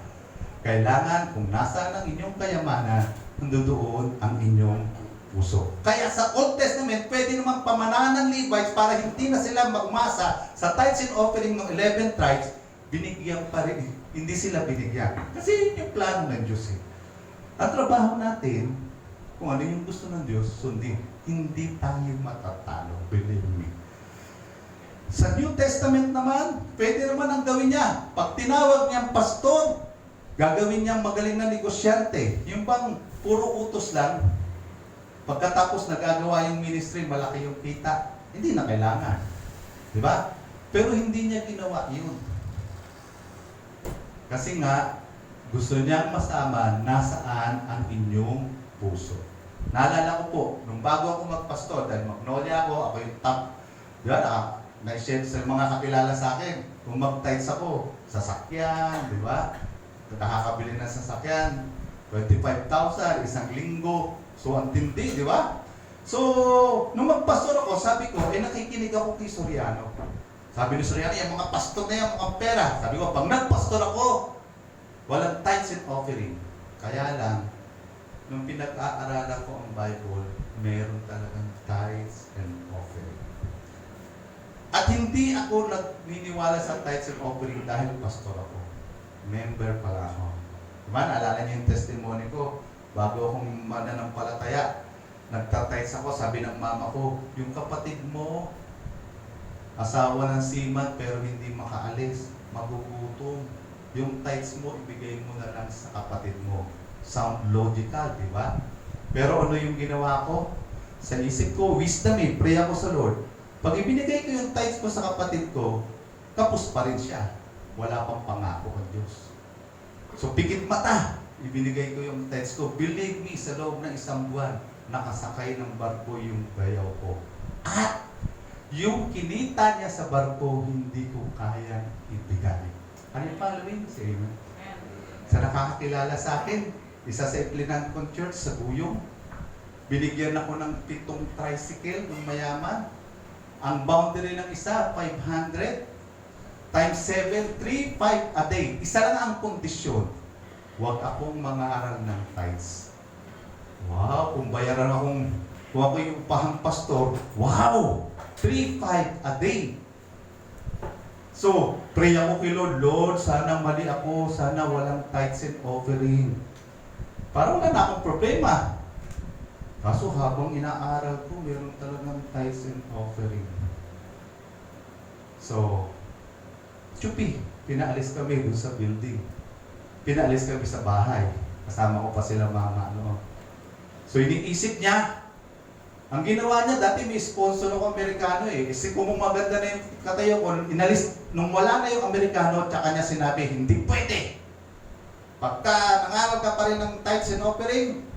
Kailangan kung nasaan ang inyong kayamanan, nandoon ang inyong puso. Kaya sa Old Testament, pwede namang pamanahan ng Levites para hindi na sila umasa sa tithes and offering ng 11 tribes, binigyan pa rin. Hindi sila binigyan. Kasi yun yung plano ng Diyos eh. Ang trabaho natin, kung ano yung gusto ng Diyos, sundin. Hindi tayo matatalo. Believe me. Sa New Testament naman, pwede naman ang gawin niya. Pag tinawag niyang pastor, gagawin niyang magaling na negosyante. Yung bang puro utos lang, pagkatapos nagagawa yung ministry, malaki yung kita, hindi na kailangan. Di ba? Pero hindi niya ginawa yun. Kasi nga, gusto niyang masama nasaan ang inyong puso. Naalala ko po, nung bago ako magpastor, dahil Magnolia ako yung top, di ba, na-share sa mga kakilala sa akin, kung mag-tithes ako, sasakyan, di ba? Nakakabili ng sasakyan, 25,000, isang linggo. So, ang tindi, di ba? So, nung magpastor ako, sabi ko, nakikinig ako kay Soriano. Sabi ni Soriano, yung mga pastor na yan, mga pera. Sabi ko, pag nagpastor ako, walang tithes and offering. Kaya lang, nung pinag-aaralan ko ang Bible, meron talagang tithes and offering. At hindi ako nagniniwala sa tithes and offering dahil pastor ako. Member pala ako. Diba, naalala niyo yung testimony ko? Bago akong mananampalataya, nagtatights ako, sabi ng mama ko, yung kapatid mo, asawa ng seaman pero hindi makaalis, magugutom. Yung tithes mo, ibigay mo na lang sa kapatid mo. Sound logical, di ba? Pero ano yung ginawa ko? Sa isip ko, wisdom eh, pray ako sa Lord. Pag ibinigay ko yung tithes ko sa kapatid ko, kapos pa rin siya. Wala pang pangako ang Diyos. So, pikit mata. Ibinigay ko yung tithes ko. Believe me, sa loob ng isang buwan, nakasakay ng barko yung bayaw ko. At yung kinita niya sa barko, hindi ko kaya ibigay. Ano yung following? Say amen. Sa nakakakilala sa akin, isa sa Iplinan kong church sa Buyong, binigyan ako ng 7 tricycle ng mayaman. Ang boundary ng isa, 500 times 7, 3, 5 a day. Isa lang ang kondisyon. Huwag akong mangaral ng tithes. Wow, kung bayaran kung ako yung upahang pastor, wow! 3, 5 a day. So, pray ako kay Lord, Lord, sana mali ako, sana walang tithes and offering. Parang wala na akong problema. Kaso habang inaaral ko, meron talagang tithes and offering. So, chupi, pinaalis kami doon sa building. Pinaalis kami sa bahay. Kasama ko pa sila mama. No? So, iniisip niya, ang ginawa niya, dati may sponsor ako Amerikano eh. Kasi kung maganda na yung katayo ko, inalis, nung wala na yung Amerikano, tsaka niya sinabi, hindi pwede. Pagka nangaral ka pa rin ng tithes and offering,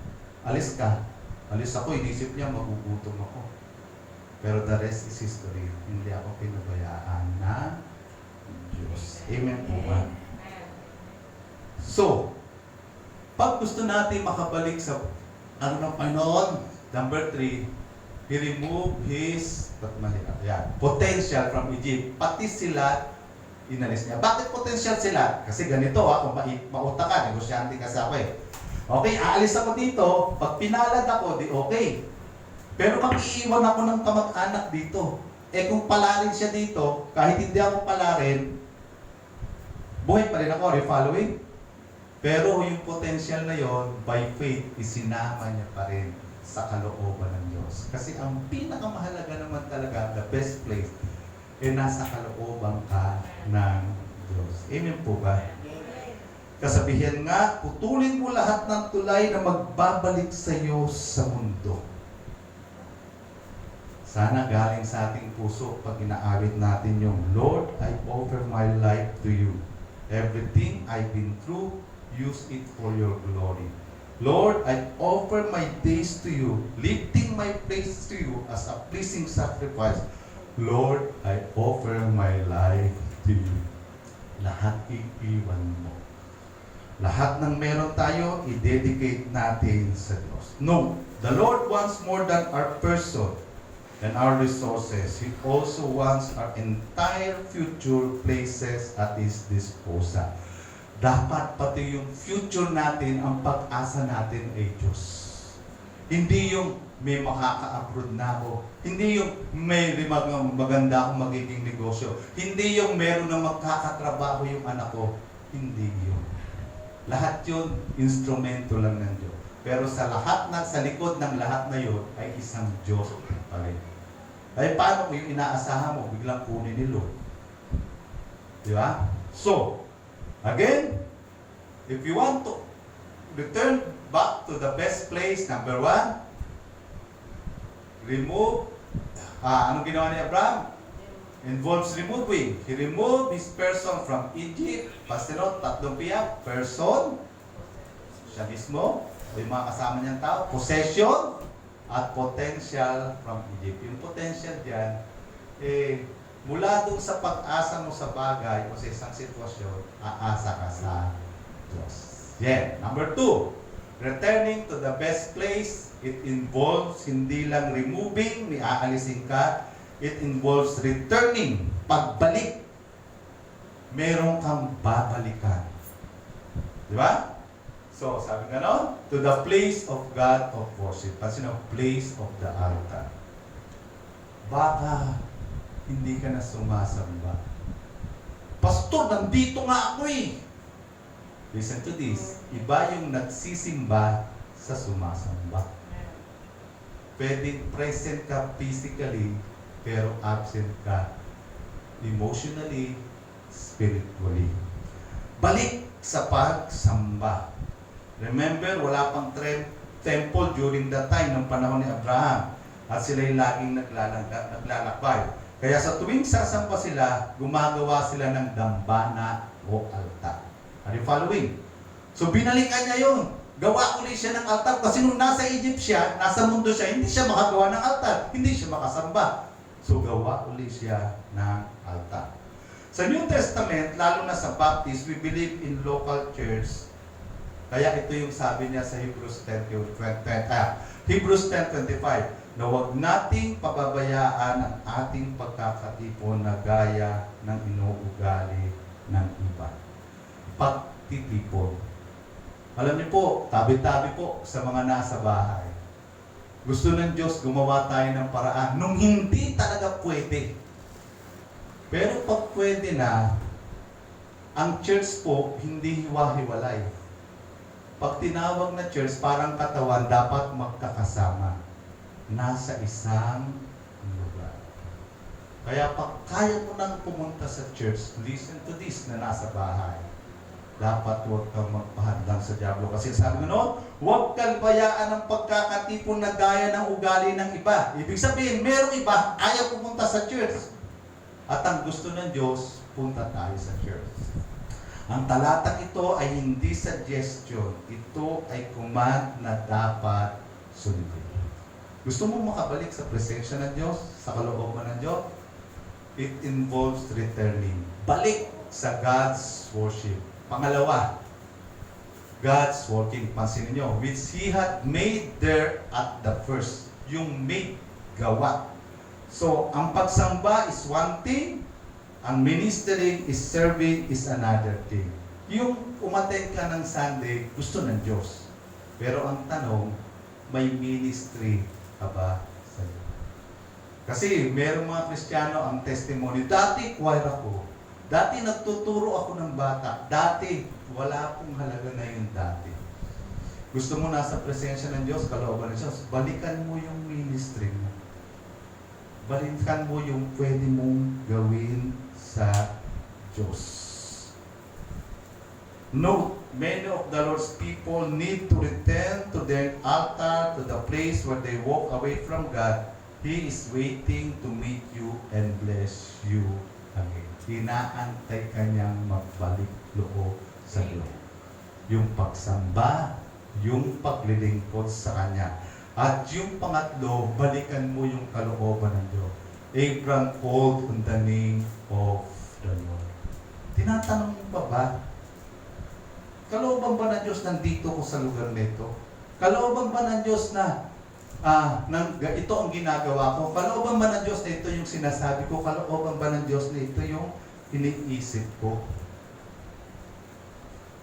alis ka. Alis ako, inisip niya, magugutom ako. Pero the rest is history. Hindi ako pinabayaan ng Diyos. Amen po ba? So, pag gusto natin makabalik sa ng Panginoon, number 3, He removed His potential from Egypt. Pati sila, inalis niya. Bakit potential sila? Kasi ganito kung mauta ka, negosyante kasi ako eh. Okay, aalis ako dito. Pag pinalad ako, di okay. Pero mag-iiwan ako ng kamag-anak dito. Eh kung palarin siya dito, kahit hindi ako palarin, buhay pa rin ako, following. Pero yung potential na yon, by faith, isinama niya pa rin sa kalooban ng Diyos. Kasi ang pinakamahalaga naman talaga, the best place, nasa kalooban ka ng Diyos. Amen po ba? Kasabihan nga, putulin mo lahat ng tulay na magbabalik sa iyo sa mundo. Sana galing sa ating puso pag inaawit natin yung, Lord, I offer my life to you. Everything I've been through, use it for your glory. Lord, I offer my days to you, lifting my praise to you as a pleasing sacrifice. Lord, I offer my life to you. Lahat iiwan mo. Lahat ng meron tayo, i-dedicate natin sa Diyos. No, the Lord wants more than our person and our resources. He also wants our entire future places at His disposal. Dapat pati yung future natin, ang pag-asa natin ay Diyos. Hindi yung may makaka-abroad na ako. Hindi yung may maganda akong magiging negosyo. Hindi yung meron na magkakatrabaho yung anak ko. Hindi yun. Lahat yun, instrumento lang ng Diyos. Pero sa likod ng lahat na yun, ay isang Diyos pa rin. Ay paano kung yung inaasahan mo, biglang kunin ni Lord? Di ba? So, again, if you want to return back to the best place, number 1, remove, anong ginawa ni Abraham? Involves removing. He removed his person from Egypt. Pasinot, 3 piyak. Person, siya mismo, yung mga kasama niyang tao. Possession, at potential from Egypt. Yung potential dyan, mula dun sa pag-asa mo sa bagay o sa isang sitwasyon, aasa ka sa Diyos. Yeah. Number 2, returning to the best place. It involves hindi lang removing, aalisin ka. It involves returning, pagbalik. Meron kang babalikan. Di ba? So, sabi nga no? To the place of God of worship. Pansin ang place of the altar. Baka hindi ka na sumasamba. Pastor, nandito nga ako eh. Listen to this. Iba yung nagsisimba sa sumasamba. Pwedeng present ka physically, pero absent ka emotionally, spiritually. Balik sa pagsamba. Remember, wala pang temple during that time, ng panahon ni Abraham. At sila'y laging naglalakbay. Kaya sa tuwing sasamba sila, gumagawa sila ng dambana o altar. Are you following? So binalikan niya yun. Gawa ulit siya ng altar. Kasi nung nasa Egypt siya, nasa mundo siya, hindi siya makagawa ng altar. Hindi siya makasamba. So gawa ulit siya ng altar. Sa New Testament, lalo na sa Baptist, we believe in local church. Kaya ito yung sabi niya sa Hebrews 10:25, na huwag nating pababayaan ang ating pagkakatipon na gaya ng inuugali ng iba. Pagtitipon. Alam niyo po, tabi-tabi po sa mga nasa bahay. Gusto ng Diyos gumawa tayo ng paraan nung hindi talaga pwede. Pero pag pwede na, ang church po hindi hiwa-hiwalay. Pag tinawag na church, parang katawan, dapat magkakasama. Nasa isang lugar. Kaya pag kaya mo nang pumunta sa church, listen to this na nasa bahay. Dapat huwag kang magpahadlang sa diablo. Kasi sabi mo, huwag kang bayaan ng pagkakatipon na gaya ng ugali ng iba. Ibig sabihin, merong iba, ayaw pumunta sa church. At ang gusto ng Diyos, punta tayo sa church. Ang talatang ito ay hindi suggestion. Ito ay command na dapat sundin. Gusto mo makabalik sa presensya ng Diyos, sa kalooban ng Diyos? It involves returning. Balik sa God's worship. Pangalawa, God's working. Pansinin nyo, which He had made there at the first. Yung made, gawa. So, ang pagsamba is one thing, ang ministering is serving is another thing. Yung umattend ka ng Sunday, gusto ng Diyos. Pero ang tanong, may ministry ka ba sa iyo? Kasi merong mga Kristiyano ang testimony, dati choir ako, dati nagtuturo ako ng bata, dati wala akong halaga na yung dati. Gusto mo nasa presensya ng Diyos, kalooban ng Diyos, balikan mo yung ministry mo. Balikan mo yung pwede mong gawin sa Diyos. Note, many of the Lord's people need to return to their altar, to the place where they walk away from God. He is waiting to meet you and bless you again. Inaantay ka niyang magbalik loob sa iyo. Yung pagsamba, yung paglilingkod sa Kanya. At yung pangatlo, balikan mo yung kalooban ng Diyos. Abraham called on the name of the Lord. Tinatanong mo pa ba? Kalooban ba ng Diyos nandito ko sa lugar nito? Kalooban ba ng Diyos na ito ang ginagawa ko? Kalooban ba ng Diyos na ito yung sinasabi ko? Kalooban ba ng Diyos na ito yung iniisip ko?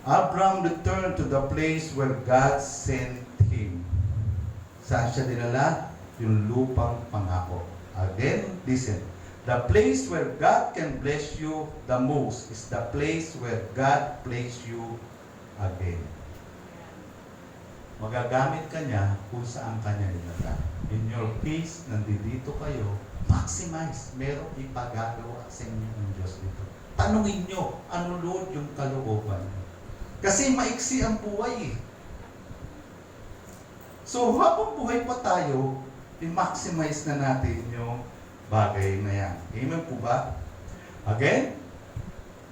Abraham returned to the place where God sent him. Saan siya dinala? Yung lupang pangako. Again, listen. The place where God can bless you the most is the place where God placed you again. Magagamit ka niya kung saan ka niya dinala. In your case, nandito kayo, maximize. Merong ipagagawa sa inyo ng Diyos dito. Tanungin nyo, ano Lord yung kalooban niyo? Kasi maiksi ang buhay eh. So, habang buhay pa tayo, i-maximize na natin yung bagay na yan. Amen po ba? Again,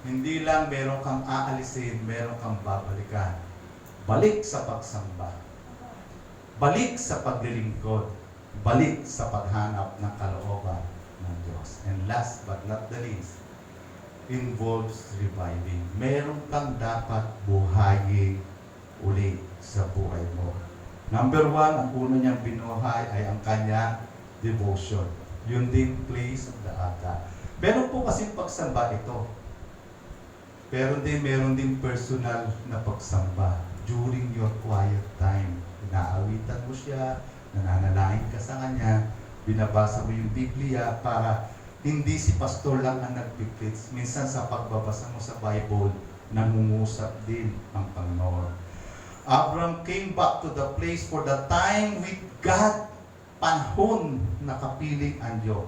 hindi lang meron kang aalisin, meron kang babalikan. Balik sa pagsamba. Balik sa paglilingkod. Balik sa paghanap ng kalooban ng Diyos. And last but not the least, involves reviving. Meron kang dapat buhayin uli sa buhay mo. Number one, ang una niyang binuhay ay ang kanyang devotion. Yun din place of the altar. Meron po kasing pagsamba ito. Pero meron din personal na pagsamba. During your quiet time, inaawitan mo siya, nananalangin ka sa kanya, binabasa mo yung Biblia para hindi si pastor lang ang nagpipreach. Minsan sa pagbabasa mo sa Bible, nangungusap din ang Panginoon. Abraham came back to the place for the time with God. Panahon na kapiling ang Diyos.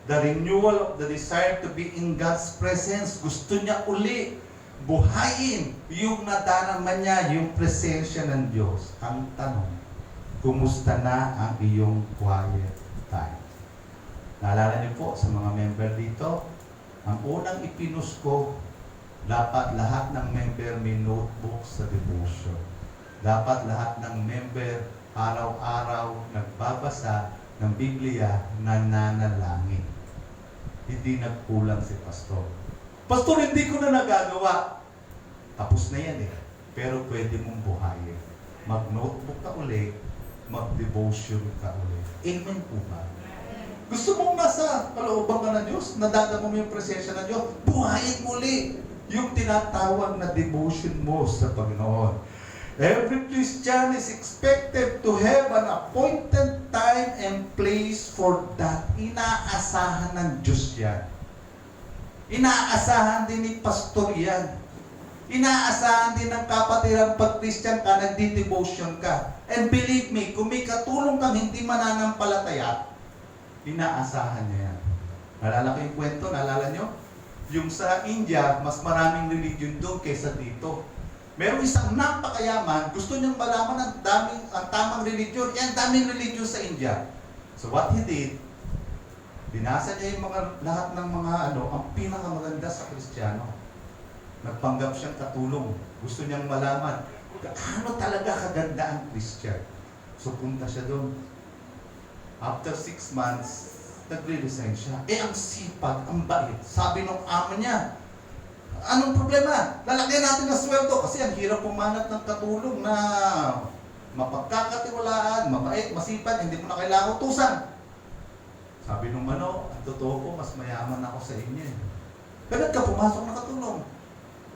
The renewal of the desire to be in God's presence. Gusto niya uli buhayin yung nadarama niya, yung presensya ng Diyos. Ang tanong, kumusta na ang iyong quiet time? Naalala niyo po sa mga member dito, ang unang ipinus ko, dapat lahat ng member may notebook sa devotion. Dapat lahat ng member araw-araw nagbabasa ng Biblia na nanalangin. Hindi nagkulang si pastor. Pastor, hindi ko na nagagawa. Tapos na yan eh. Pero pwede mong buhayin. Mag-notebook ka uli, mag-devotion ka uli. Amen po ba? Gusto mong nasa kalooban ka ng Diyos, nadadama mo yung presensya ng Diyos, buhayin muli yung tinatawag na devotion mo sa Panginoon. Every Christian is expected to have an appointed time and place for that. Inaasahan ng Diyos yan. Inaasahan din ni pastor yan. Inaasahan din ng kapatiran pag Christian ka, nagdi-devotion ka. And believe me, kung may katulong kang hindi mananampalataya, inaasahan niya yan. Naalala ko yung kwento, naalala nyo? Yung sa India, mas maraming religion doon kaysa dito. Merong isang napakayaman, gusto niyang malaman ang tamang religion. Yan, daming religion sa India. So what he did, binasa niya yung lahat ng mga ang pinakamaganda sa Kristiyano. Nagpanggap siyang katulong. Gusto niyang malaman gaano talaga kaganda ang Christian. So punta siya doon. After 6 months, nagre-resign siya. Ang sipag, ang bait. Sabi nung amo niya, anong problema? Lalagyan natin ng sweldo kasi ang hirap pumanap ng katulong na mapagkakatiwalaan, mabait, masipag, hindi mo na kailangan utusan. Sabi nung ang totoo ko, mas mayaman ako sa inyo. Bakit ka pumasok na katulong?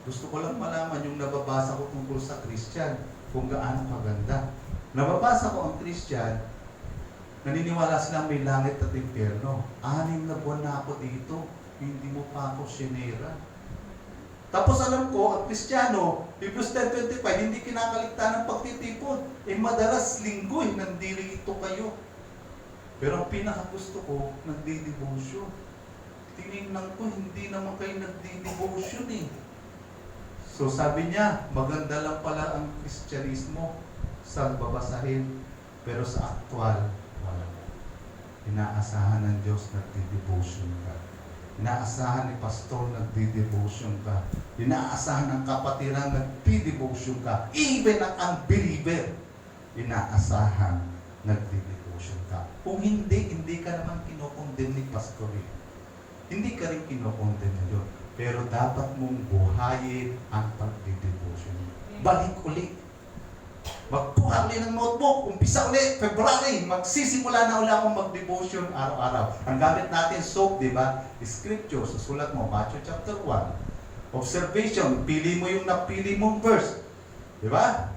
Gusto ko lang malaman yung nababasa ko tungkol sa Christian, kung gaano kaganda. Nababasa ko ang Christian, naniniwala silang may langit at impyerno. 6 na buwan na ako dito, hindi mo pa ako sinira. Tapos alam ko, ang Kristiyano, Hebrews 10:25, hindi kinakaligtaan ng pagtitipon. Madalas linggoy, nandilito kayo. Pero ang pinakagusto ko, nagdi-devotion. Tinignan ko, hindi naman kayo nagdi-devotion eh. So sabi niya, maganda lang pala ang Kristyanismo sa babasahin, pero sa aktual, wala. Inaasahan ng Diyos, nagdi-devotion ka. Inaasahan ni pastor, nagdi-devotion ka. Inaasahan ng kapatiran, nagdi-devotion ka. Even ang unbeliever, inaasahan, nagdi-devotion ka. Kung hindi ka naman kinokondem ni pastor. Hindi ka rin kinokondem na yun. Pero dapat mong buhayin ang pagdi-devotion. Balik ulit. Magbuka ulit ng notebook. Umpisa ulit, February. Magsisimula na ulit akong mag-devotion araw-araw. Ang gamit natin soap, di ba? Scripture. Susulat mo, Matthew chapter 1. Observation. Pili mo yung napili mong verse. Di ba?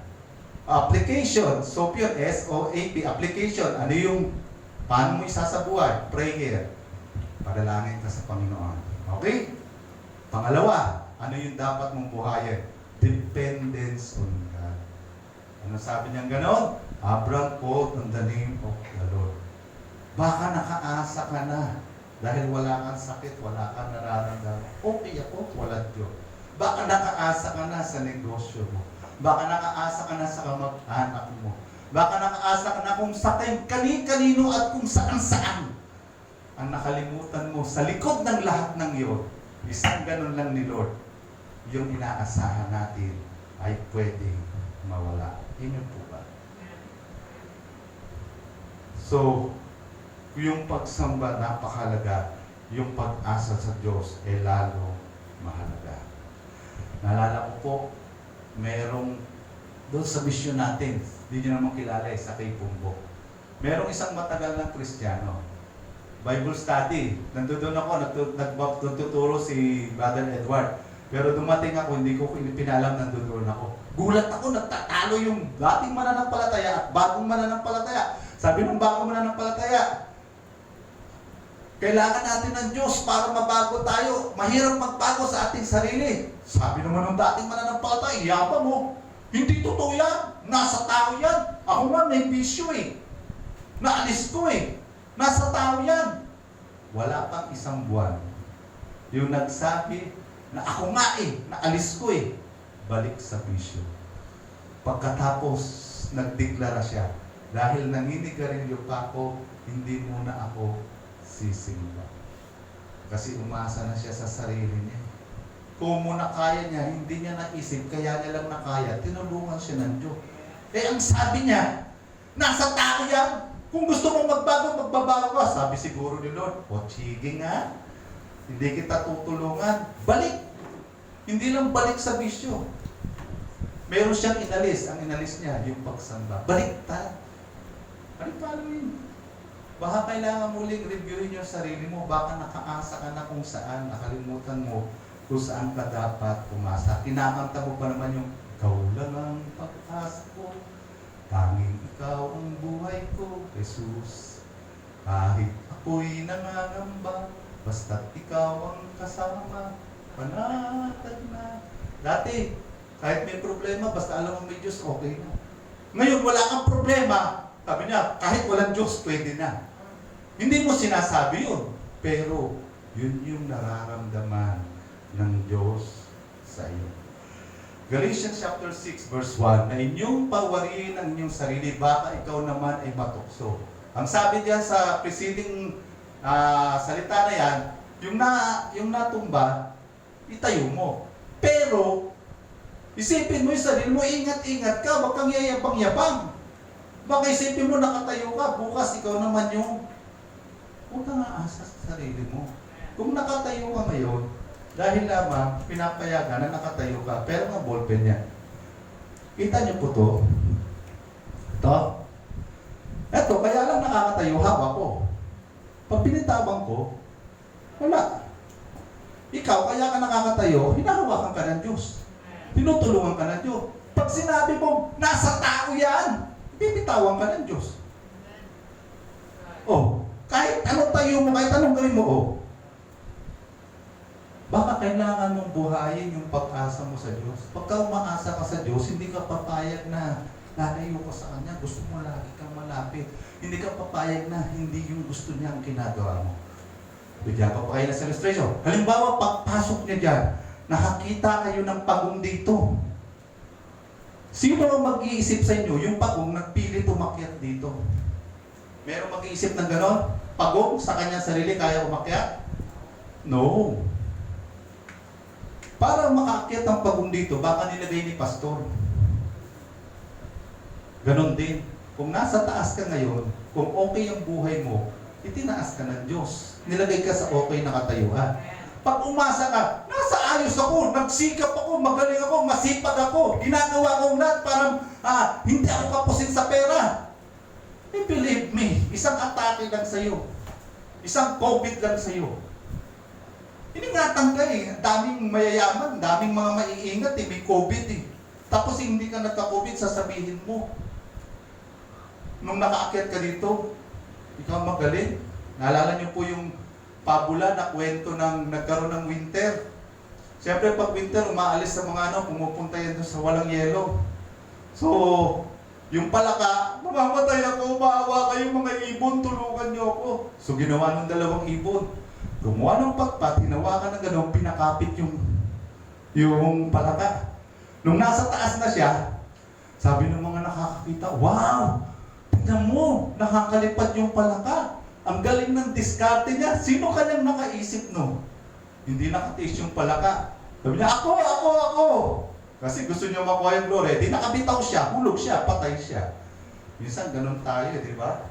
Application. Soap yun. S-O-A-P. Application. Ano yung paano mo isasabuhay? Prayer. Padalangin ka sa Panginoon. Okay? Pangalawa, ano yung dapat mong buhayin? Dependence on God. Ano sabi niyang ganon? Abraham called on the name of the Lord. Baka nakaasa ka na dahil wala kang sakit, wala kang nararamdaman. Okay ako, walang Diyos. Baka nakaasa ka na sa negosyo mo. Baka nakaasa ka na sa kamag-anak mo. Baka nakaasa ka na kung sa kani-kanino at kung saan-saan. Ang nakalimutan mo sa likod ng lahat ng iyon, isang ganun lang ni Lord, yung inaasahan natin ay pwedeng mawala. Yun po ba? So, yung pagsamba napakalaga, yung pag-asa sa Diyos ay lalo mahalaga. Naalala ko po, merong doon sa misyon natin, hindi nyo naman kilala sa kay Pumbo. Merong isang matagal na Kristiyano, Bible study. Nandun ako, nagtuturo si Brother Edward. Pero dumating ako, hindi ko pinalam, nandun ako. Gulat ako, nagtatalo yung dating mananampalataya at bagong mananampalataya. Sabi ng bagong mananampalataya, kailangan natin ng Diyos para mabago tayo. Mahirap magbago sa ating sarili. Sabi naman ng dating mananampalataya, yaba mo. Hindi totoo yan. Nasa tao yan. Ako man may bisyo eh. Naalis ko eh. Nasa tao yan. Wala pang 1 buwan. Yung nagsabi na ako nga eh, naalis ko eh. Balik sa bisyo. Pagkatapos, nagdeklara siya, dahil naninigarilyo pa ako, hindi muna ako sisimba. Kasi umasa na siya sa sarili niya. Kung muna kaya niya, hindi niya naisip, kaya niya lang nakaya, tinulungan siya ng Diyos. Ang sabi niya, nasa tao yan. Kung gusto mong magbago, magbabago ka. Sabi siguro ni Lord, sige nga, hindi kita tutulungan. Balik. Hindi lang balik sa bisyo. Meron siyang inalis. Ang inalis niya, yung pagsamba. Baliktad. Paano yun? Baka kailangan muling reviewin yung sarili mo. Baka nakaasa ka na kung saan. Nakalimutan mo kung saan ka dapat pumasa. Kinakanta mo pa naman yung, ikaw lang ang pag-asa ko. Tanging ikaw ang buhay ko, Jesus. Kahit ako'y nangangamba, basta't ikaw ang kasama, panatag na. Dati, kahit may problema, basta alam mo may Diyos, okay na. Ngayon, wala kang problema. Sabi niya, kahit walang Diyos, pwede na. Hindi mo sinasabi yun. Pero, yun yung nararamdaman ng Diyos sa iyo. Galatians chapter 6 verse 1, na inyong pawariin ang inyong sarili, baka ikaw naman ay matukso. Ang sabi diyan sa preceding salita na yan, yung natumba, itayo mo. Pero, isipin mo yung sarili mo, ingat-ingat ka, wag kang yayabang-yabang. Baka isipin mo nakatayo ka, bukas ikaw naman yung huwag kang aasa sa sarili mo. Kung nakatayo ka ngayon, dahil lamang pinapayagan na nakatayo ka, pero nga ballpen niya. Kita niyo po to? Ito. Ito, kaya lang nakakatayo, hawak ko. Pag pinitabang ko, wala. Ikaw, kaya ka nakakatayo, hinahawakan ka ng Diyos. Tinutulungan ka ng Diyos. Pag sinabi mo, nasa tao yan, bibitawan ka ng Diyos. Oh, kahit anong tayo mo, kahit anong gawin mo, oh. Baka kailangan mong buhayin yung pag-asa mo sa Diyos. Pagka umaasa ka sa Diyos, hindi ka papayag na lalayo ka sa Kanya. Gusto mo lagi kang malapit. Hindi ka papayag na hindi yung gusto niya ang ginagawa mo. Bigyan pa kayo ng illustration. Halimbawa, pagpasok niya dyan, nakakita kayo ng pagong dito. Sino ang mag-iisip sa inyo? Yung pagong nagpilit umakyat dito. Meron mag-iisip ng ganon? Pagong sa kanyang sarili kaya umakyat? No. Para makaakyat ang pagong dito, baka nilagay ni pastor. Ganon din. Kung nasa taas ka ngayon, kung okay ang buhay mo, itinaas ka ng Diyos. Nilagay ka sa okay na katayuan. Pag umasa ka, nasa ayos ako, nagsikap ako, magaling ako, masipag ako, ginagawa kong lahat para hindi ako kapusin sa pera. Believe me, isang atake lang sa'yo. Isang COVID lang sa'yo. Iningatan ka eh. Daming mayayaman, daming mga maiingat eh, may COVID eh. Tapos hindi ka nagka-COVID, sasabihin mo. Nung nakaakyat ka dito, ikaw magaling. Naalala niyo po yung pabula na kwento ng nagkaroon ng winter. Siyempre pag winter, umaalis sa mga pumupunta yan doon sa walang yelo. So, yung palaka, mamamatay ako, maawa kayo mga ibon, tulungan niyo ako. So ginawa ng dalawang ibon. Gumawa ng patpat, hinawakan ng gano'n, pinakapit yung palaka. Nung nasa taas na siya, sabi ng mga nakakakita, wow! Tignan mo, nakakalipad yung palaka. Ang galing ng diskarte niya. Sino kanyang nakaisip no? Hindi nakatiis yung palaka. Sabi niya, ako! Kasi gusto niya makuha yung glory. Di nakabitaw siya, hulog siya, patay siya. Minsan ganun tayo, di ba?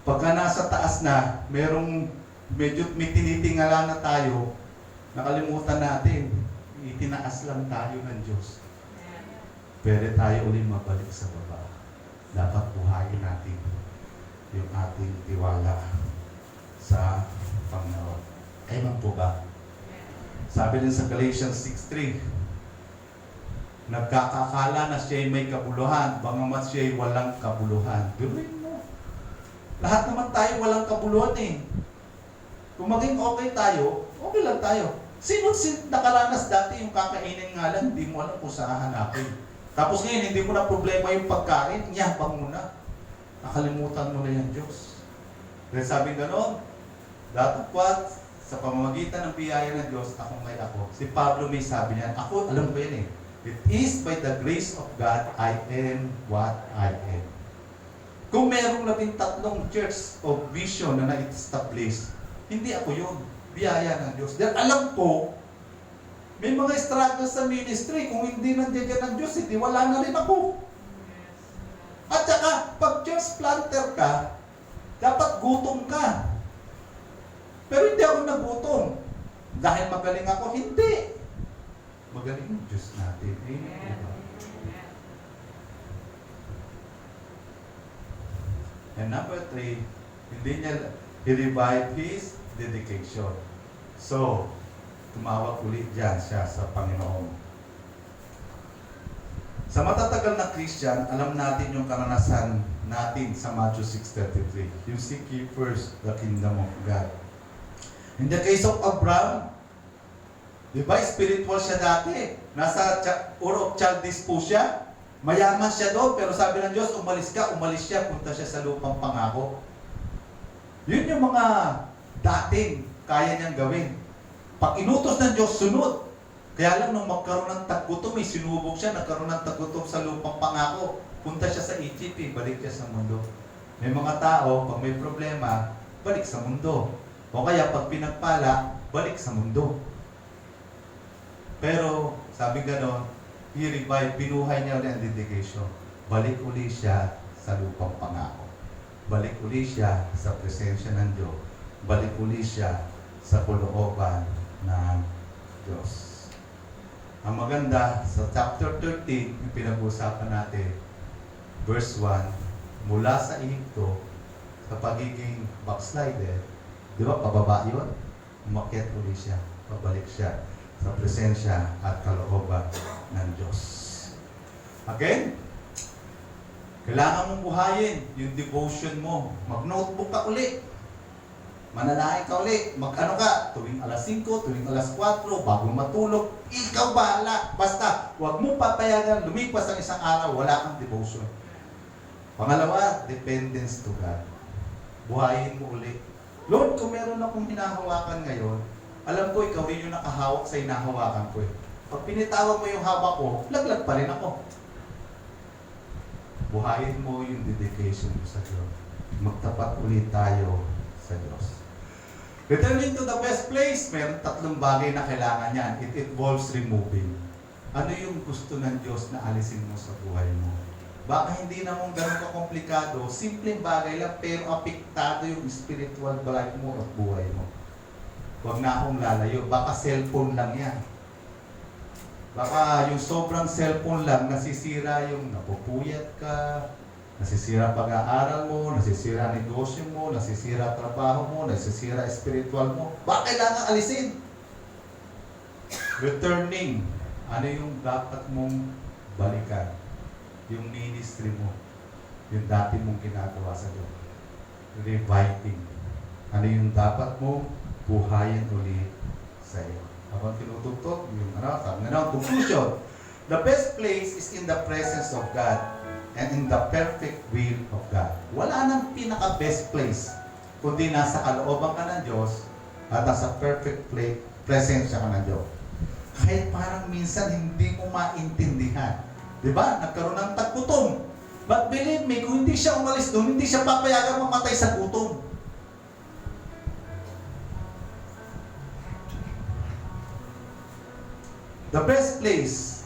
Pagka nasa taas na, merong medyo may tinitingala na tayo, nakalimutan natin, itinaas lang tayo ng Diyos. Pwede tayo ulit mabalik sa baba. Dapat buhayin natin yung ating tiwala sa Panginoon. Ayun po ba? Sabi din sa Galatians 6:3, nagkakakala na siya'y may kabuluhan, bangamat siya'y walang kabuluhan. Gawin mo. Lahat naman tayo walang kabuluhan eh. Kung maging okay tayo, okay lang tayo. Sino nakaranas dati yung kakainin nga lang, hindi mo alam kung saan hanapin. Tapos ngayon, hindi mo na problema yung pagkain, yabang mo na. Nakalimutan mo na yung Diyos. Dahil sabi gano'n, datapwat sa pamamagitan ng biyaya ng Diyos, ako may ako. Si Pablo may sabi niya, ako, alam ko yan eh. It is by the grace of God, I am what I am. Kung merong 13 church of vision na na-establish, hindi ako yun. Biyaya ng Diyos. Dahil alam ko, may mga struggles sa ministry. Kung hindi nandiyan ng Diyos, hindi wala na rin ako. At saka, pag church planter ka, dapat gutom ka. Pero hindi ako nagutom. Dahil magaling ako, hindi. Magaling yung Diyos natin. Amen. And number 3, hindi niya i-revive his dedication. So, tumawag ulit dyan siya sa Panginoon. Sa matatagal na Christian, alam natin yung karanasan natin sa Matthew 6:33. You seek ye first the kingdom of God. In the case of Abraham, di ba, spiritual siya dati. Nasa Ur of Chaldees po siya. Mayaman siya doon, pero sabi ng Diyos, umalis ka, umalis siya, punta siya sa lupang pangako. Yun yung mga dating kaya niyang gawin. Pag inutos ng Diyos, sunod. Kaya lang nung magkaroon ng taggutom, sinubok siya, nagkaroon ng taggutom sa lupang pangako. Punta siya sa Egypt, balik siya sa mundo. May mga tao, pag may problema, balik sa mundo. O kaya pag pinagpala, balik sa mundo. Pero, sabi gano'n, he revived, binuhay niya ulit ang dedication. Balik uli siya sa lupang pangako. Balik uli siya sa presensya ng Diyos. Balik uli siya sa kulooban ng Diyos. Ang maganda sa chapter 13, yung pinag-uusapan natin, verse 1, mula sa Ehipto, sa pagiging backslider, di ba, pababa yun? Umakyat uli siya, pabalik siya sa presensya at kalooban ng Diyos. Again, kailangan mong buhayin yung devotion mo. Mag-notebook ka uli. Mananahin ka uli. Mag-ano ka, tuwing alas 5, tuwing alas 4, bago matulog, ikaw bahala. Basta, huwag mong papayagan, lumipas ang isang araw, wala kang devotion. Pangalawa, dependence to God. Buhayin mo uli. Lord, kung meron akong hinahawakan ngayon, alam ko ikaw rin yung nakahawak sa hinahawakan ko. Pag pinitawan mo yung hawak ko, laglag pa rin ako. Buhayin mo yung dedication mo sa Diyos. Magtapat ulit tayo sa Diyos. Returning to the best place, meron 3 bagay na kailangan yan. It involves removing. Ano yung gusto ng Diyos na alisin mo sa buhay mo? Baka hindi naman ganun kakomplikado, simpleng bagay lang, pero apektado yung spiritual life mo at buhay mo. Huwag na akong lalayo. Baka cellphone lang yan. Baka yung sobrang cellphone lang, nasisira yung napupuyat ka, nasisira pag-aaral mo, nasisira negosyo mo, nasisira trabaho mo, nasisira spiritual mo. Baka kailangan alisin. Returning. Ano yung dapat mong balikan? Yung ministry mo. Yung dati mong ginagawa sa Diyos. Reviving. Ano yung dapat mong buhayin ulit sa iyo. Habang tinutugtog, yung sabi na, conclusion. The best place is in the presence of God and in the perfect will of God. Wala nang pinaka-best place kundi nasa kalooban ka ng Diyos at nasa perfect presensya ka ng Diyos. Kahit parang minsan hindi mo maintindihan. Diba? Nagkaroon ng taggutom. But believe me, kung hindi siya umalis doon, hindi siya papayagang mamatay sa gutom. The best place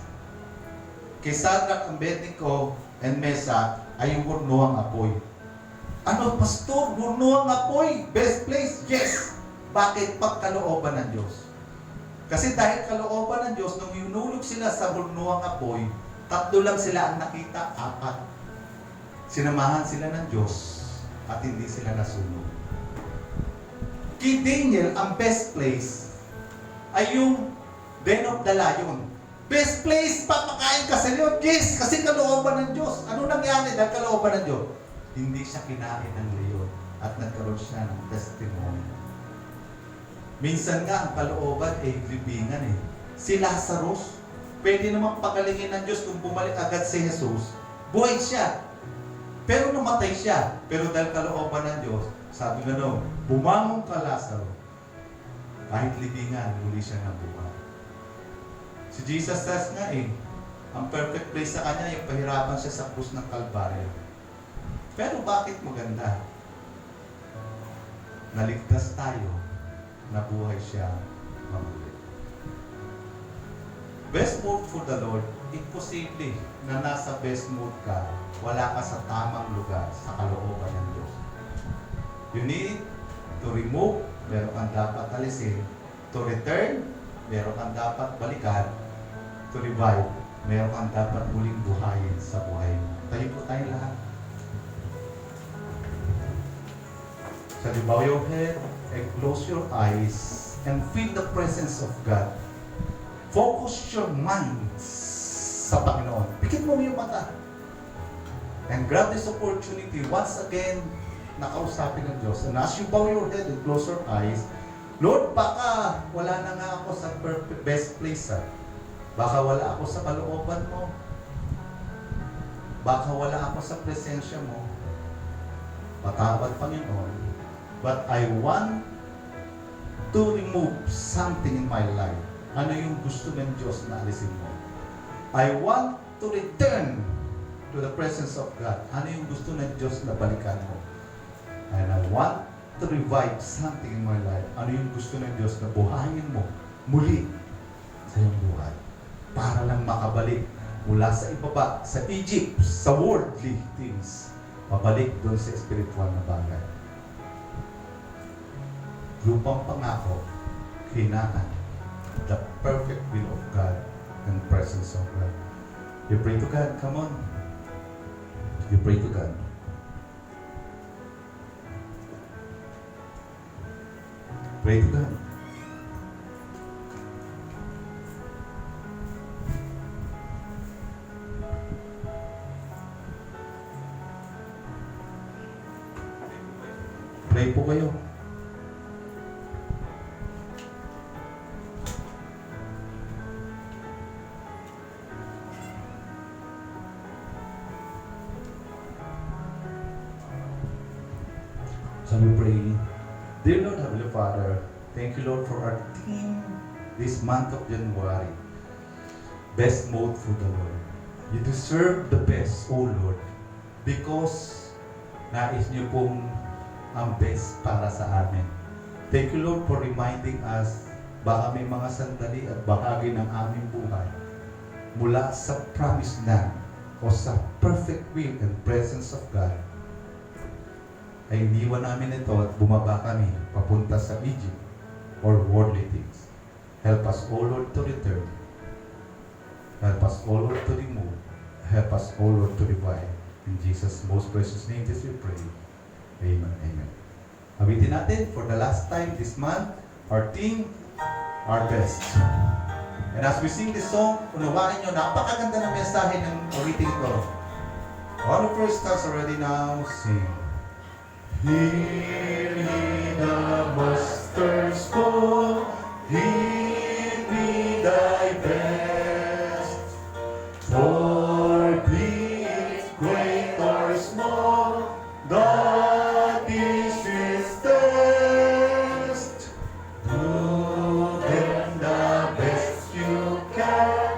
kay Sadrach, Abednego, and Meshach ay yung burnuang apoy. Ano, pastor? Burnuang apoy? Best place? Yes! Bakit? Pagkalooban ng Diyos. Kasi dahil kalooban ng Diyos, nung yunulog sila sa burnuang apoy, 3 lang sila ang nakita, 4. Sinamahan sila ng Diyos at hindi sila nasunog. Kay Daniel, ang best place ay yung Den of the Lion. Best place, papakain ka sa Diyos. Yes, kasi kalooban ng Diyos. Ano nangyari dahil kalooban ng Diyos? Hindi siya kinain ng leon at nagkaroon siya ng testimony. Minsan nga, ang kalooban ay libingan eh. Si Lazarus, pwede namang pagalingin ng Diyos kung bumalik agad si Jesus. Buhay siya. Pero namatay siya. Pero dahil kalooban ng Diyos, sabi nga no, bumangon ka Lazarus. Kahit libingan, muli siya ng buhay. Si Jesus says nga ang perfect place sa kanya, yung pahirapan siya sa krus ng Kalbaryo. Pero bakit maganda? Naligtas tayo, nabuhay siya mamuli. Best mood for the Lord, imposible na nasa best mood ka, wala ka sa tamang lugar, sa kalooban ng Diyos. You need to remove, meron kang dapat alisin. To return, meron kang dapat balikan. To revive, meron kang dapat muling buhayin sa buhay mo. Tayo po tayo lahat. So, bow your head and close your eyes and feel the presence of God. Focus your mind sa Panginoon. Pikit mo yung mata. And grab this opportunity once again nakausapin ng Diyos. And as you bow your head and close your eyes, Lord, baka wala na nga ako sa perfect best place. Baka wala ako sa kalooban mo. Baka wala ako sa presensya mo. Patawad, Panginoon. But I want to remove something in my life. Ano yung gusto ng Diyos na alisin mo? I want to return to the presence of God. Ano yung gusto ng Diyos na balikan mo? And I want to revive something in my life. Ano yung gusto ng Diyos na buhayin mo muli sa iyong buhay? Para lang makabalik mula sa ibaba, sa Egypt, sa worldly things, pabalik doon sa spiritual na bagay. Lupang pangako, kailangan the perfect will of God and presence of God. You pray to God, come on. You pray to God. Pray to God. Pray po kayo. So we pray. Dear Lord, Heavenly Father, thank you, Lord, for our team this month of January. Best mode for the Lord. You deserve the best, O Lord, because nais niyo pong ang best para sa amin. Thank you, Lord, for reminding us baka may mga sandali at bahagi ng aming buhay mula sa promised land o sa perfect will and presence of God ay iniwan namin ito at bumaba kami papunta sa Egypt or worldly things. Help us, O Lord, to return. Help us, O Lord, to remove. Help us, O Lord, to revive. In Jesus' most precious name, this we pray. Amen. Amen. Awitin natin for the last time this month, our team, our best. And as we sing this song, unawain nyo, napakaganda ng mensahe ng awitin ito. All the first stars already now, sing. Hear ye the master's call, heed me thy best. For be it great or small, that is his test. Do them the best you can,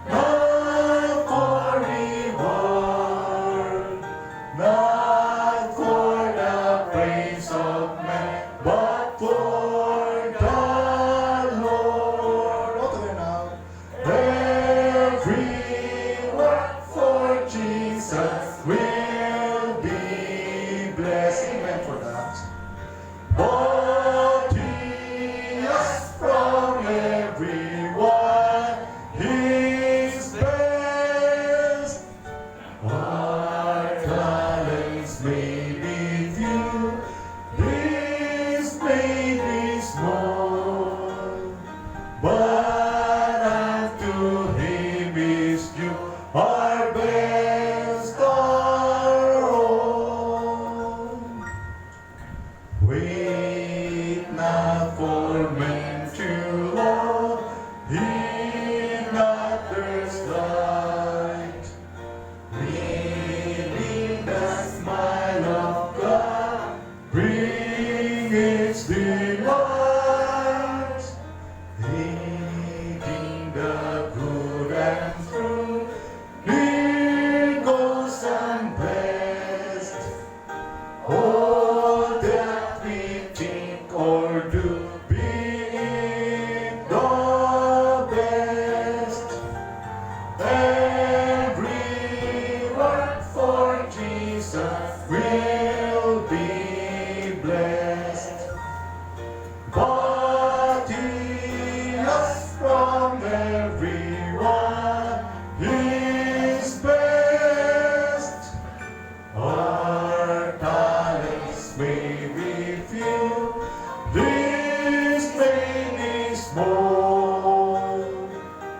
not for reward, not for the praise of man, but for the Lord. All together now. Every work for Jesus will be blessed. Amen for that. But he asks from everyone his best. Our talents may be few, these may be small, but unto him is due our best, our own. Wait not for men to love, heed not their slight. Reading the smile of God, bring its delight. Heeding the good and true, he goes unblessed. All that we think or do, be it the best. Every work for Jesus will be blessed. But he asks from everyone his best. Our talents may be few, these may be small,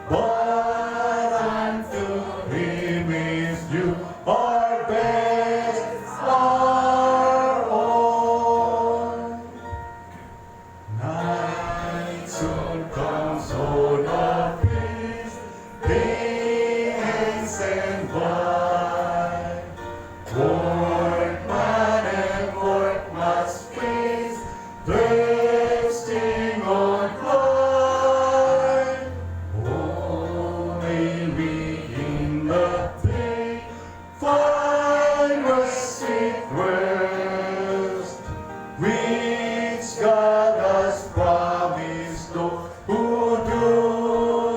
but unto him is due our best, our own. Night soon comes on a feast, day hasten by. Workman and work must face, wasting on climb. Oh, may we in the day find rest sweet rest, which God has promised those who do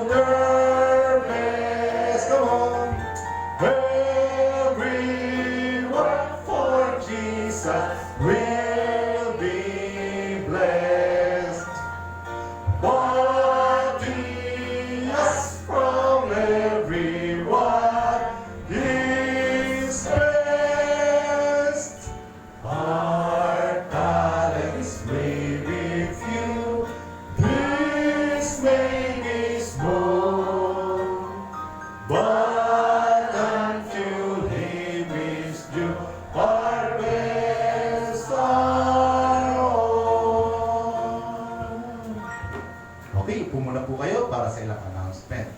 their best. Come on. Every work for muna po kayo para sa ilang announcement.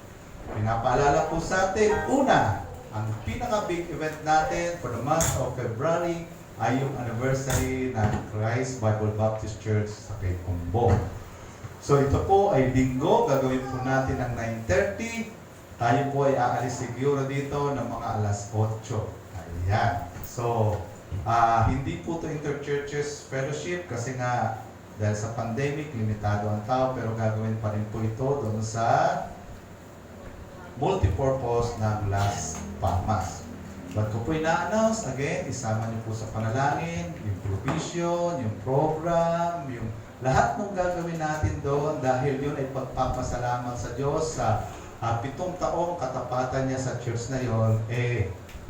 Pinapaalala po sa atin, una, ang pinaka-big event natin for the month of February ay yung anniversary ng Christ Bible Baptist Church sa Quezon. So ito po ay linggo, gagawin po natin ng 9:30. Tayo po ay aalis siguro dito ng mga alas 8. Ayan. So, hindi po ito inter-churches fellowship kasi nga dahil sa pandemic, limitado ang tao, pero gagawin pa rin po ito doon sa multipurpose ng Las Palmas. Ba't ko po ina-announce, again, isama niyo po sa panalangin, yung provision, yung program, yung lahat ng gagawin natin doon dahil yun ay pagpapasalamat sa Diyos sa 7 taong katapatan niya sa church na yon.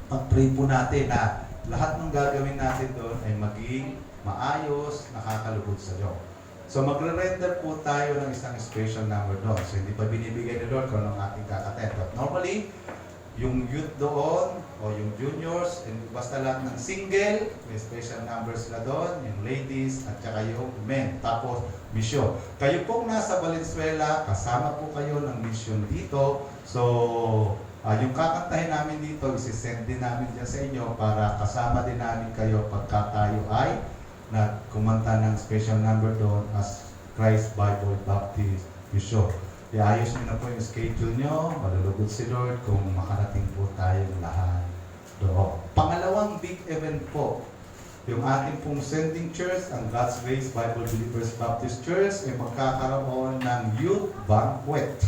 Pag-pray po natin na lahat ng gagawin natin doon ay maging maayos, nakakalugod sa Diyos. So magre-render po tayo ng isang special number doon. So hindi pa binibigay ni Lord kung anong ating kakaten. But normally, yung youth doon o yung juniors, basta lang ng single, may special numbers sila doon, yung ladies at saka yung men. Tapos, mission. Kayo pong nasa Valenzuela, kasama po kayo ng mission dito. So, yung kakantahin namin dito, isi-send din namin dyan sa inyo para kasama din namin kayo pagka tayo ay kumanta ng special number doon as Christ Bible Baptist Mission. Iayos niyo na po yung schedule nyo, malulugod si Lord kung makarating po tayong lahat doon. Pangalawang big event po, yung ating pong sending church, ang God's Grace Bible Believers Baptist Church, ay magkakaroon ng youth banquet.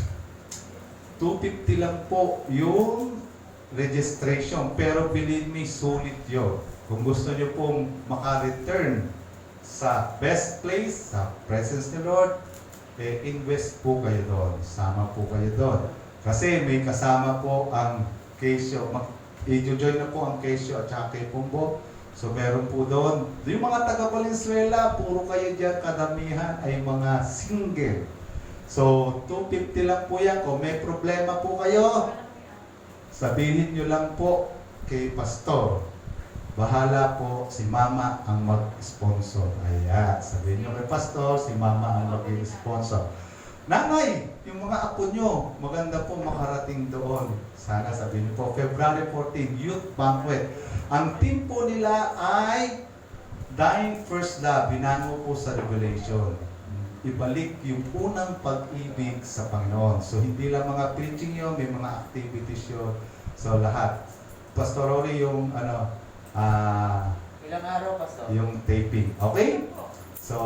250 lang po yung registration, pero believe me, sulit yun. Kung gusto nyo pong maka-return sa best place, sa presence ni Lord, invest po kayo doon. Sama po kayo doon. Kasi may kasama po ang Keisyo. I-join na po ang Keisyo at saka kay Pumbo. So meron po doon. Yung mga taga Valenzuela, puro kayo dyan, kadamihan ay mga single. So 250 lang po yan. Kung may problema po kayo, sabihin nyo lang po kay Pastor. Bahala po si Mama ang mag-sponsor. Ayan, sabihin nyo kay Pastor, si Mama ang mag-sponsor. Nanay, yung mga apo nyo, maganda po makarating doon. Sana sabihin nyo po, February 14, Youth Banquet. Ang team po nila ay Dying First Love, binango po sa Revelation. Ibalik yung unang pag-ibig sa Panginoon. So hindi lang mga preaching yun, may mga activities yun. So lahat. Pastor Rory, yung Ilang araw, Pastor? yung taping. Okay? So,